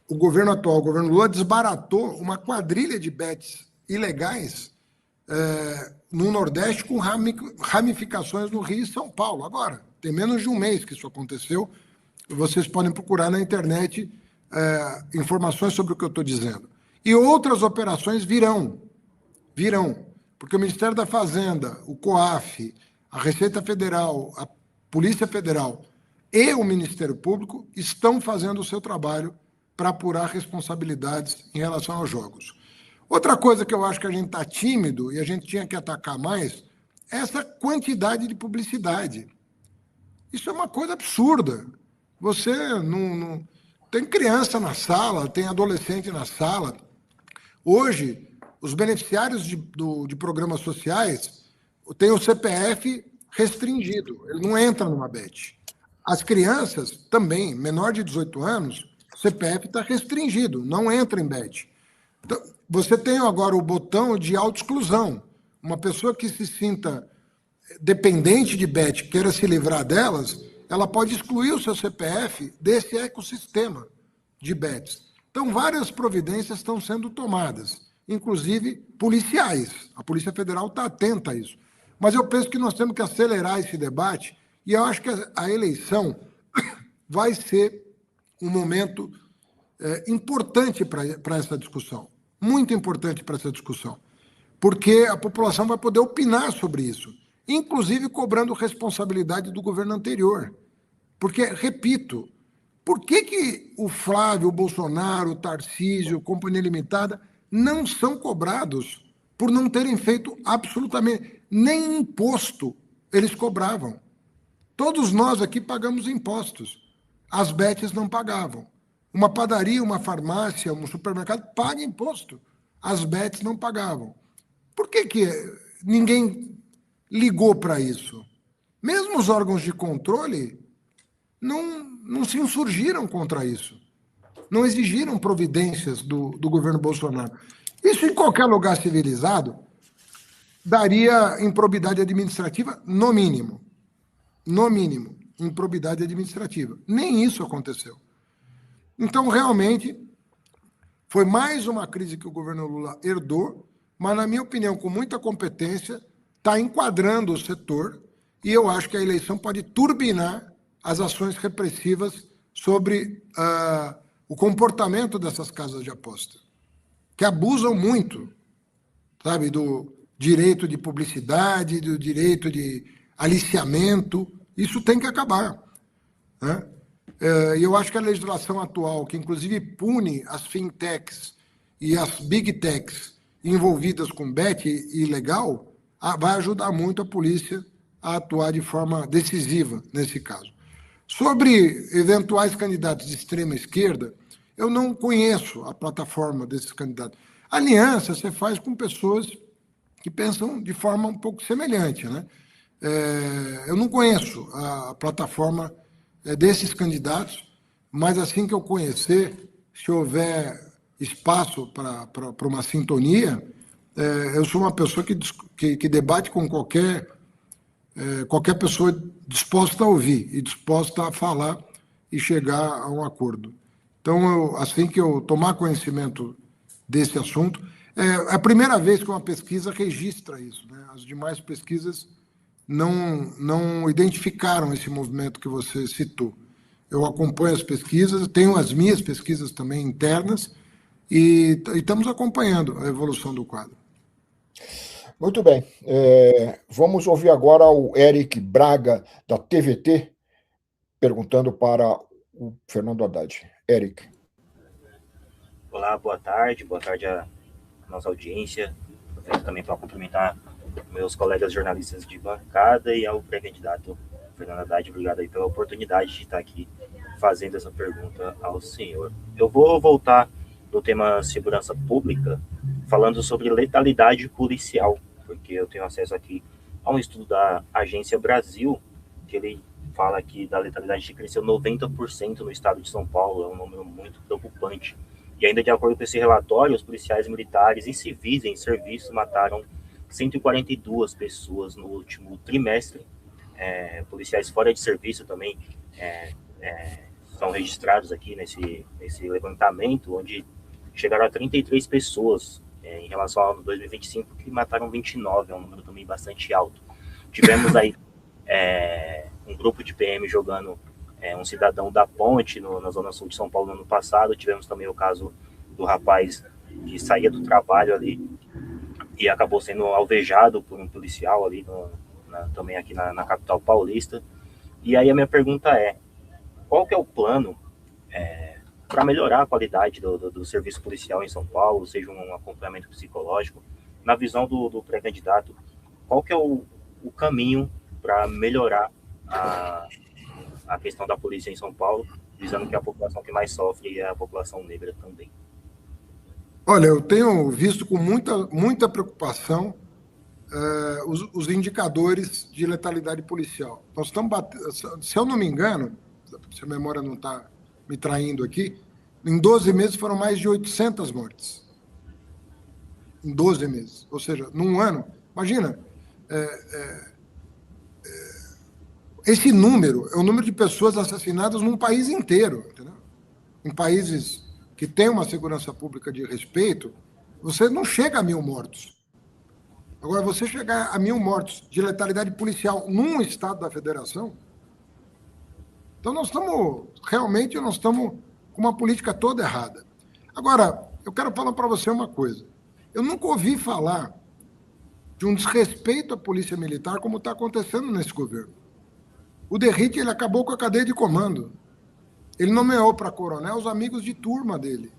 o governo atual, o governo Lula, desbaratou uma quadrilha de bets ilegais no Nordeste com ramificações no Rio e São Paulo. Agora, tem menos de um mês que isso aconteceu. Vocês podem procurar na internet informações sobre o que eu estou dizendo. E outras operações virão, porque o Ministério da Fazenda, o COAF, a Receita Federal, a Polícia Federal e o Ministério Público estão fazendo o seu trabalho para apurar responsabilidades em relação aos jogos. Outra coisa que eu acho que a gente está tímido e a gente tinha que atacar mais é essa quantidade de publicidade. Isso é uma coisa absurda. Você não tem criança na sala, tem adolescente na sala. Hoje, os beneficiários de programas sociais têm o CPF restringido, ele não entra numa bet. As crianças também, menor de 18 anos, o CPF está restringido, não entra em bet. Então, você tem agora o botão de autoexclusão. Uma pessoa que se sinta dependente de bet queira se livrar delas, ela pode excluir o seu CPF desse ecossistema de bets. Então, várias providências estão sendo tomadas, inclusive policiais. A Polícia Federal está atenta a isso. Mas eu penso que nós temos que acelerar esse debate, e eu acho que a eleição vai ser um momento importante para essa discussão, muito importante para essa discussão, porque a população vai poder opinar sobre isso, inclusive cobrando responsabilidade do governo anterior. Porque, repito, por que o Flávio, o Bolsonaro, o Tarcísio, a Companhia Limitada não são cobrados por não terem feito absolutamente nem imposto eles cobravam? Todos nós aqui pagamos impostos. As bets não pagavam. Uma padaria, uma farmácia, um supermercado paga imposto. As bets não pagavam. Por que ninguém ligou para isso? Mesmo os órgãos de controle não se insurgiram contra isso. Não exigiram providências do governo Bolsonaro. Isso em qualquer lugar civilizado daria improbidade administrativa, no mínimo. No mínimo, improbidade administrativa. Nem isso aconteceu. Então, realmente, foi mais uma crise que o governo Lula herdou, mas, na minha opinião, com muita competência, está enquadrando o setor, e eu acho que a eleição pode turbinar as ações repressivas sobre o comportamento dessas casas de aposta, que abusam muito, sabe, do direito de publicidade, do direito de aliciamento. Isso tem que acabar, né? E eu acho que a legislação atual, que inclusive pune as fintechs e as big techs envolvidas com bet ilegal, vai ajudar muito a polícia a atuar de forma decisiva nesse caso. Sobre eventuais candidatos de extrema esquerda, eu não conheço a plataforma desses candidatos. Aliança você faz com pessoas que pensam de forma um pouco semelhante, né? Eu não conheço a plataforma desses candidatos, mas assim que eu conhecer, se houver espaço para uma sintonia, eu sou uma pessoa que debate com qualquer pessoa disposta a ouvir e disposta a falar e chegar a um acordo. Então, assim que eu tomar conhecimento desse assunto, é a primeira vez que uma pesquisa registra isso, né? As demais pesquisas não identificaram esse movimento que você citou. Eu acompanho as pesquisas, tenho as minhas pesquisas também internas, e estamos acompanhando a evolução do quadro. Muito bem. Vamos ouvir agora o Eric Braga, da TVT, perguntando para o Fernando Haddad. Eric. Olá, boa tarde à nossa audiência. Aproveito também para cumprimentar meus colegas jornalistas de bancada e ao pré-candidato Fernando Haddad. Obrigado aí pela oportunidade de estar aqui fazendo essa pergunta ao senhor. Eu vou voltar no tema segurança pública, falando sobre letalidade policial, porque eu tenho acesso aqui a um estudo da Agência Brasil, que ele fala que da letalidade cresceu 90% no estado de São Paulo, é um número muito preocupante. E ainda de acordo com esse relatório, os policiais militares e civis em serviço mataram 142 pessoas no último trimestre. Policiais fora de serviço também são registrados aqui nesse levantamento, onde chegaram a 33 pessoas em relação ao ano 2025, que mataram 29, é um número também bastante alto. Tivemos aí um grupo de PM jogando um cidadão da Ponte na zona sul de São Paulo no ano passado. Tivemos também o caso do rapaz que saía do trabalho ali e acabou sendo alvejado por um policial ali também aqui na capital paulista. E aí a minha pergunta é, qual que é o plano para melhorar a qualidade do serviço policial em São Paulo, seja um acompanhamento psicológico? Na visão do pré-candidato, qual que é o caminho para melhorar a questão da polícia em São Paulo, visando que a população que mais sofre é a população negra também? Olha, eu tenho visto com muita preocupação os indicadores de letalidade policial. Nós estamos batendo, se eu não me engano, se a memória não está me traindo aqui, em 12 meses foram mais de 800 mortes. Em 12 meses. Ou seja, num ano, imagina, Esse número é o número de pessoas assassinadas num país inteiro, entendeu? Em países que têm uma segurança pública de respeito, você não chega a 1.000 mortos. Agora, você chegar a 1.000 mortos de letalidade policial num estado da federação, então nós estamos com uma política toda errada. Agora, eu quero falar para você uma coisa. Eu nunca ouvi falar de um desrespeito à polícia militar como está acontecendo nesse governo. O Derrite, ele acabou com a cadeia de comando. Ele nomeou para coronel os amigos de turma dele.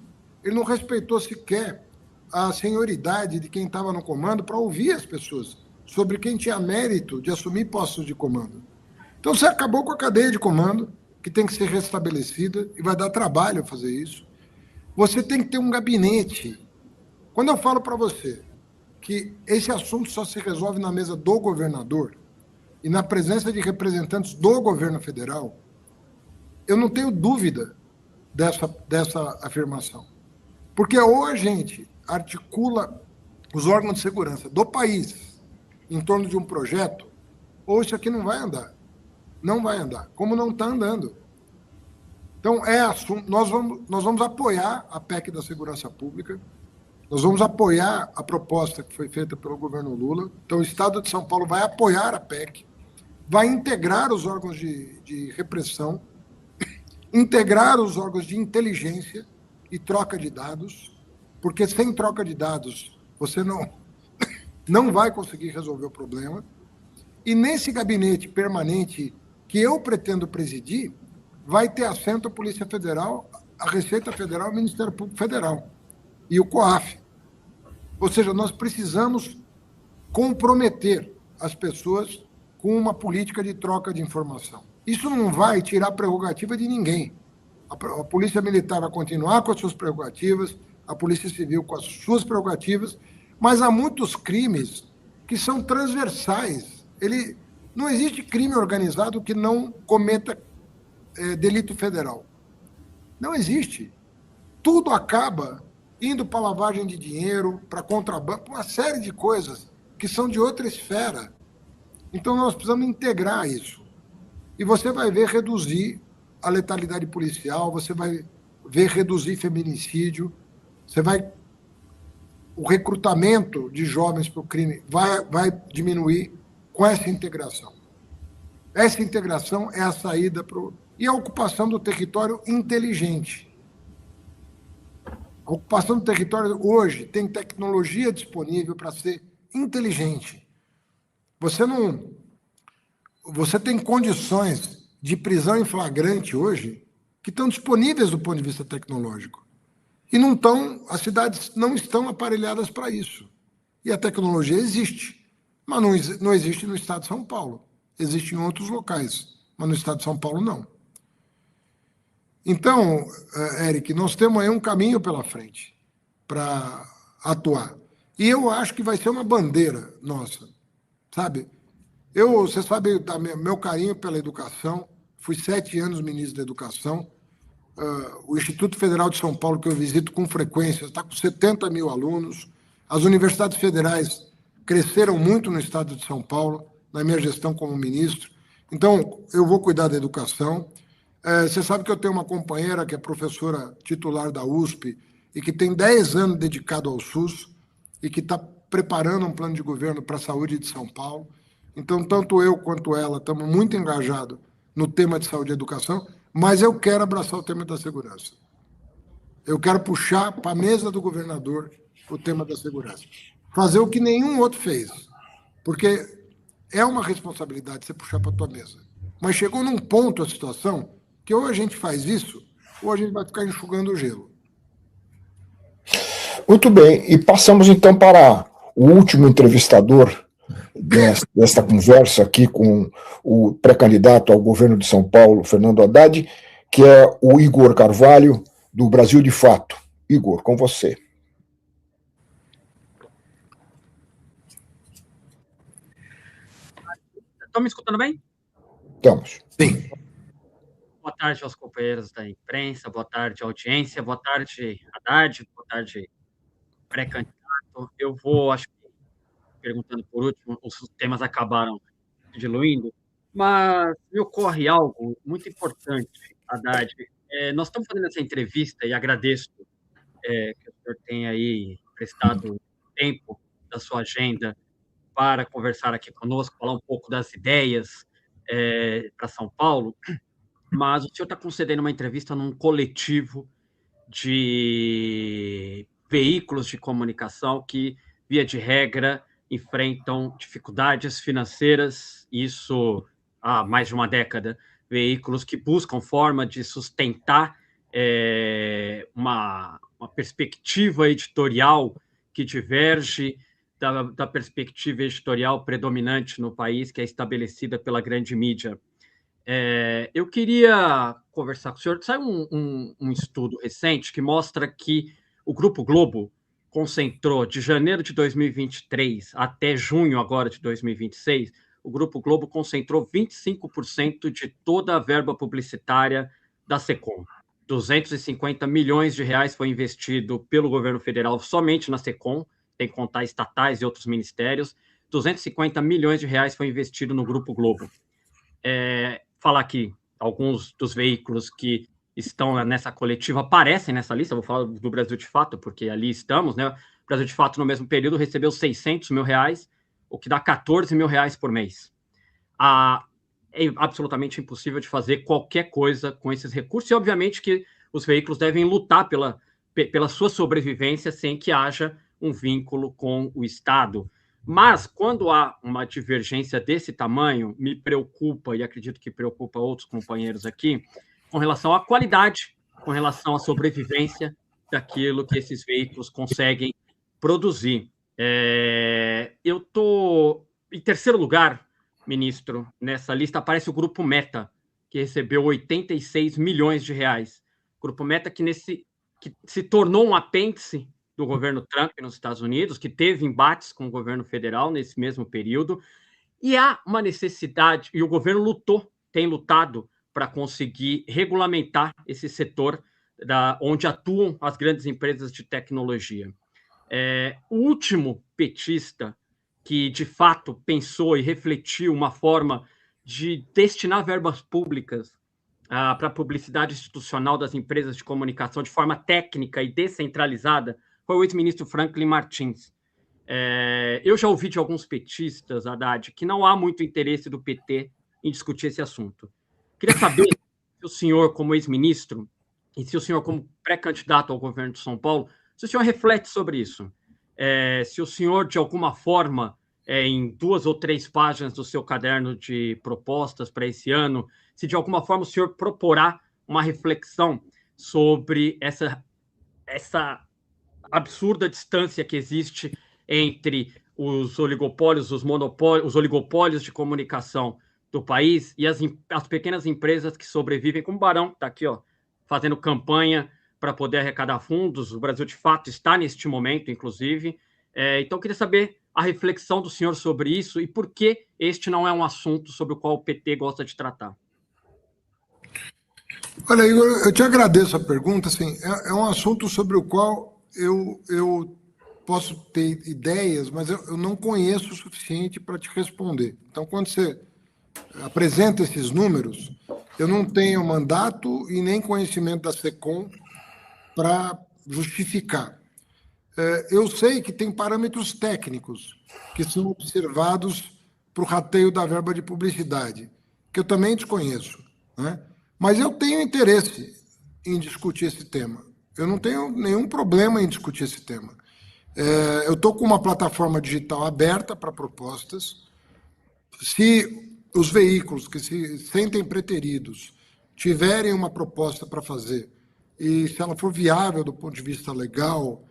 Ele não respeitou sequer a senioridade de quem estava no comando para ouvir as pessoas sobre quem tinha mérito de assumir postos de comando. Então, você acabou com a cadeia de comando, que tem que ser restabelecida, e vai dar trabalho fazer isso. Você tem que ter um gabinete. Quando eu falo para você que esse assunto só se resolve na mesa do governador e na presença de representantes do governo federal, eu não tenho dúvida dessa afirmação. Porque ou a gente articula os órgãos de segurança do país em torno de um projeto, ou isso aqui não vai andar. Não vai andar, como não está andando. Então, nós vamos apoiar a PEC da Segurança Pública, nós vamos apoiar a proposta que foi feita pelo governo Lula. Então, o Estado de São Paulo vai apoiar a PEC, vai integrar os órgãos de repressão, integrar os órgãos de inteligência e troca de dados, porque sem troca de dados você não vai conseguir resolver o problema. E nesse gabinete permanente que eu pretendo presidir, vai ter assento a Polícia Federal, a Receita Federal, o Ministério Público Federal e o COAF. Ou seja, nós precisamos comprometer as pessoas com uma política de troca de informação. Isso não vai tirar a prerrogativa de ninguém. A Polícia Militar vai continuar com as suas prerrogativas, a Polícia Civil com as suas prerrogativas, mas há muitos crimes que são transversais. Não existe crime organizado que não cometa delito federal. Não existe. Tudo acaba indo para lavagem de dinheiro, para contrabando, uma série de coisas que são de outra esfera. Então, nós precisamos integrar isso. E você vai ver reduzir a letalidade policial, você vai ver reduzir feminicídio, o recrutamento de jovens para o crime vai diminuir com essa integração. Essa integração é a saída para o... E a ocupação do território inteligente. A ocupação do território hoje tem tecnologia disponível para ser inteligente. Você tem condições de prisão em flagrante hoje que estão disponíveis do ponto de vista tecnológico. E as cidades não estão aparelhadas para isso. E a tecnologia existe, mas não existe no estado de São Paulo. Existe em outros locais, mas no estado de São Paulo não. Então, Eric, nós temos aí um caminho pela frente para atuar. E eu acho que vai ser uma bandeira nossa, sabe? Você sabe meu carinho pela educação, fui 7 anos ministro da Educação. O Instituto Federal de São Paulo, que eu visito com frequência, está com 70 mil alunos. As universidades federais cresceram muito no estado de São Paulo, na minha gestão como ministro. Então, eu vou cuidar da educação. Você sabe que eu tenho uma companheira que é professora titular da USP e que tem 10 anos dedicado ao SUS e que está preparando um plano de governo para a saúde de São Paulo. Então, tanto eu quanto ela estamos muito engajados no tema de saúde e educação, mas eu quero abraçar o tema da segurança. Eu quero puxar para a mesa do governador o tema da segurança. Fazer o que nenhum outro fez, porque é uma responsabilidade você puxar para a tua mesa. Mas chegou num ponto a situação que ou a gente faz isso, ou a gente vai ficar enxugando o gelo. Muito bem, e passamos então para o último entrevistador desta conversa aqui com o pré-candidato ao governo de São Paulo, Fernando Haddad, que é o Igor Carvalho, do Brasil de Fato. Igor, com você. Estão me escutando bem? Estamos. Sim. Boa tarde aos companheiros da imprensa, boa tarde, audiência, boa tarde, Haddad, boa tarde, pré-candidato. Acho que, perguntando por último, os temas acabaram diluindo. Mas me ocorre algo muito importante, Haddad. Nós estamos fazendo essa entrevista e agradeço que o senhor tenha aí prestado tempo da sua agenda para conversar aqui conosco, falar um pouco das ideias para São Paulo, mas o senhor está concedendo uma entrevista num coletivo de veículos de comunicação que, via de regra, enfrentam dificuldades financeiras, isso há mais de uma década, veículos que buscam forma de sustentar uma perspectiva editorial que diverge da perspectiva editorial predominante no país, que é estabelecida pela grande mídia. Eu queria conversar com o senhor. Saiu um estudo recente que mostra que o Grupo Globo concentrou, de janeiro de 2023 até junho agora de 2026, o Grupo Globo concentrou 25% de toda a verba publicitária da Secom. 250 milhões de reais foi investido pelo governo federal somente na Secom, tem que contar estatais e outros ministérios. 250 milhões de reais foi investido no Grupo Globo. Falar aqui, alguns dos veículos que estão nessa coletiva aparecem nessa lista, vou falar do Brasil de Fato, porque ali estamos, né? O Brasil de Fato, no mesmo período, recebeu 600 mil reais, o que dá 14 mil reais por mês. É absolutamente impossível de fazer qualquer coisa com esses recursos, e obviamente que os veículos devem lutar pela sua sobrevivência sem que haja um vínculo com o Estado. Mas, quando há uma divergência desse tamanho, me preocupa, e acredito que preocupa outros companheiros aqui, com relação à qualidade, com relação à sobrevivência daquilo que esses veículos conseguem produzir. Eu estou em terceiro lugar, ministro, nessa lista aparece o Grupo Meta, que recebeu 86 milhões de reais. Grupo Meta que se tornou um apêndice do governo Trump nos Estados Unidos, que teve embates com o governo federal nesse mesmo período, e há uma necessidade, e o governo tem lutado para conseguir regulamentar esse setor onde atuam as grandes empresas de tecnologia. O último petista que, de fato, pensou e refletiu uma forma de destinar verbas públicas para a publicidade institucional das empresas de comunicação de forma técnica e descentralizada foi o ex-ministro Franklin Martins. Eu já ouvi de alguns petistas, Haddad, que não há muito interesse do PT em discutir esse assunto. Queria saber se o senhor, como ex-ministro, e se o senhor, como pré-candidato ao governo de São Paulo, se o senhor reflete sobre isso. Se o senhor, de alguma forma, em 2 ou 3 páginas do seu caderno de propostas para esse ano, se de alguma forma o senhor proporá uma reflexão sobre essa absurda distância que existe entre os oligopólios, os monopólios, os oligopólios de comunicação do país e as pequenas empresas que sobrevivem, como o Barão, está aqui, fazendo campanha para poder arrecadar fundos. O Brasil, de fato, está neste momento, inclusive. Então, eu queria saber a reflexão do senhor sobre isso e por que este não é um assunto sobre o qual o PT gosta de tratar. Olha, Igor, eu te agradeço a pergunta. Assim, é um assunto sobre o qual eu posso ter ideias, mas eu não conheço o suficiente para te responder. Então, quando você apresenta esses números, eu não tenho mandato e nem conhecimento da SECOM para justificar. Eu sei que tem parâmetros técnicos que são observados para o rateio da verba de publicidade, que eu também desconheço, né? Mas eu tenho interesse em discutir esse tema. Eu não tenho nenhum problema em discutir esse tema. Eu estou com uma plataforma digital aberta para propostas. Se os veículos que se sentem preteridos tiverem uma proposta para fazer, e se ela for viável do ponto de vista legal,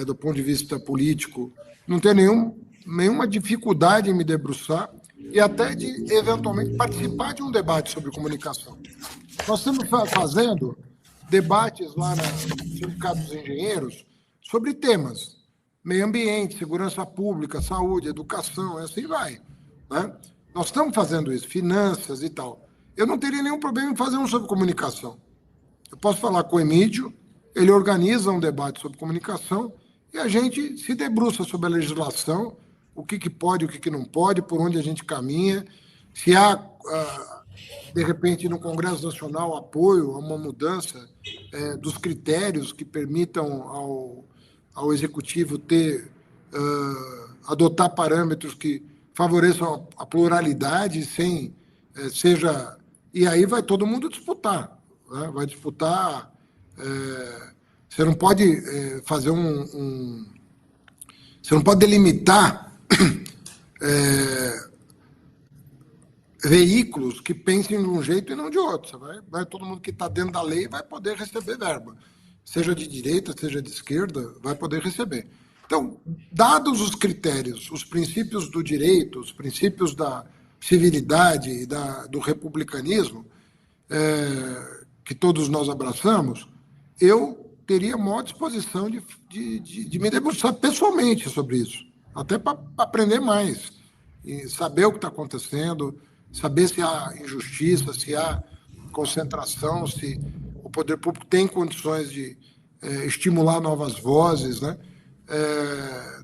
do ponto de vista político, não tem nenhuma dificuldade em me debruçar e até de, eventualmente, participar de um debate sobre comunicação. Nós estamos fazendo debates lá no Sindicato dos Engenheiros sobre temas, meio ambiente, segurança pública, saúde, educação, assim vai, né? Nós estamos fazendo isso, finanças e tal. Eu não teria nenhum problema em fazer um sobre comunicação. Eu posso falar com o Emílio, ele organiza um debate sobre comunicação e a gente se debruça sobre a legislação, o que pode, o que não pode, por onde a gente caminha. Se há, de repente, no Congresso Nacional, apoio a uma mudança dos critérios que permitam ao Executivo adotar parâmetros que favoreçam a pluralidade, e aí vai todo mundo disputar, né? Vai disputar. Você não pode fazer você não pode delimitar veículos que pensem de um jeito e não de outro. Todo mundo que está dentro da lei vai poder receber verba, seja de direita, seja de esquerda, vai poder receber. Então, dados os critérios, os princípios do direito, os princípios da civilidade e do republicanismo, que todos nós abraçamos, eu teria maior disposição de me debruçar pessoalmente sobre isso, até para aprender mais, e saber o que está acontecendo, saber se há injustiça, se há concentração, se o poder público tem condições de estimular novas vozes, né?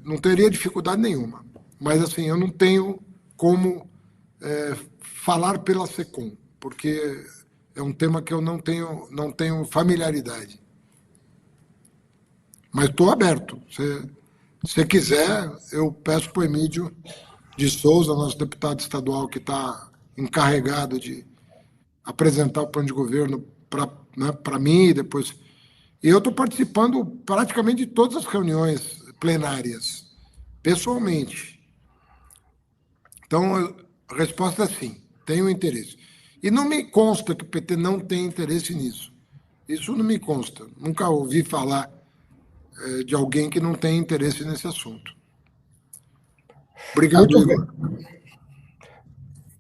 Não teria dificuldade nenhuma. Mas, assim, eu não tenho como falar pela SECOM, porque é um tema que eu não tenho familiaridade. Mas estou aberto. Se você quiser, eu peço para o Emílio de Souza, nosso deputado estadual, que está encarregado de apresentar o plano de governo para mim e depois. E eu estou participando praticamente de todas as reuniões plenárias, pessoalmente. Então, a resposta é sim, tenho interesse. E não me consta que o PT não tem interesse nisso. Isso não me consta. Nunca ouvi falar de alguém que não tem interesse nesse assunto. Obrigado, Igor.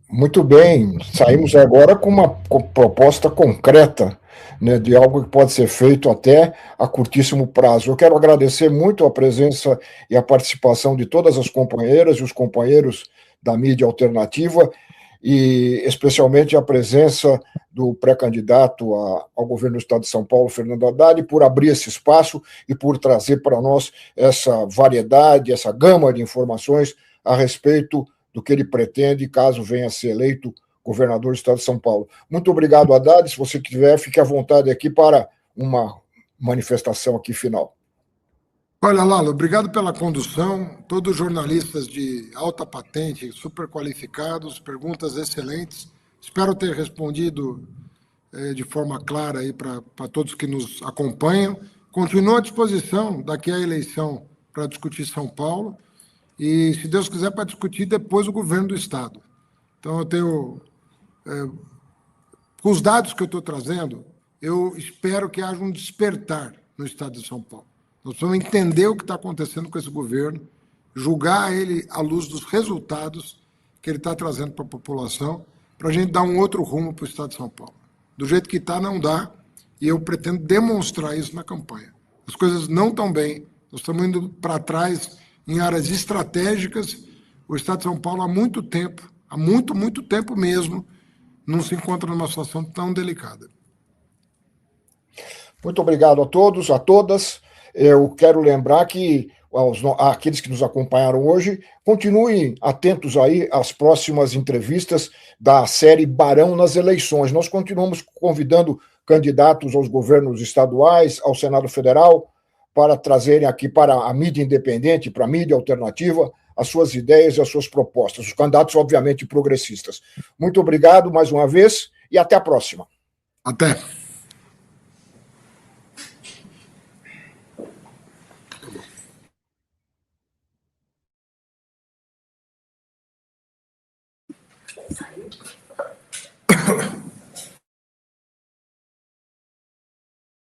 Muito bem. Saímos agora com uma proposta concreta, né, de algo que pode ser feito até a curtíssimo prazo. Eu quero agradecer muito a presença e a participação de todas as companheiras e os companheiros da mídia alternativa, e especialmente a presença do pré-candidato ao governo do Estado de São Paulo, Fernando Haddad, por abrir esse espaço e por trazer para nós essa variedade, essa gama de informações a respeito do que ele pretende, caso venha a ser eleito governador do Estado de São Paulo. Muito obrigado, Haddad. Se você quiser, fique à vontade aqui para uma manifestação aqui final. Olha, Lalo, obrigado pela condução, todos jornalistas de alta patente, super qualificados, perguntas excelentes. Espero ter respondido de forma clara aí para todos que nos acompanham. Continuo à disposição daqui à eleição para discutir São Paulo e, se Deus quiser, para discutir depois o governo do Estado. Então, eu tenho... com os dados que eu estou trazendo, eu espero que haja um despertar no Estado de São Paulo. Nós precisamos entender o que está acontecendo com esse governo, julgar ele à luz dos resultados que ele está trazendo para a população, para a gente dar um outro rumo para o Estado de São Paulo. Do jeito que está, não dá, e eu pretendo demonstrar isso na campanha. As coisas não estão bem, nós estamos indo para trás em áreas estratégicas. O Estado de São Paulo, há muito tempo, há muito tempo mesmo, não se encontra numa situação tão delicada. Muito obrigado a todos, a todas. Eu quero lembrar que aqueles que nos acompanharam hoje, continuem atentos aí às próximas entrevistas da série Barão nas Eleições. Nós continuamos convidando candidatos aos governos estaduais, ao Senado Federal, para trazerem aqui para a mídia independente, para a mídia alternativa, as suas ideias e as suas propostas. Os candidatos, obviamente, progressistas. Muito obrigado mais uma vez e até a próxima. Até.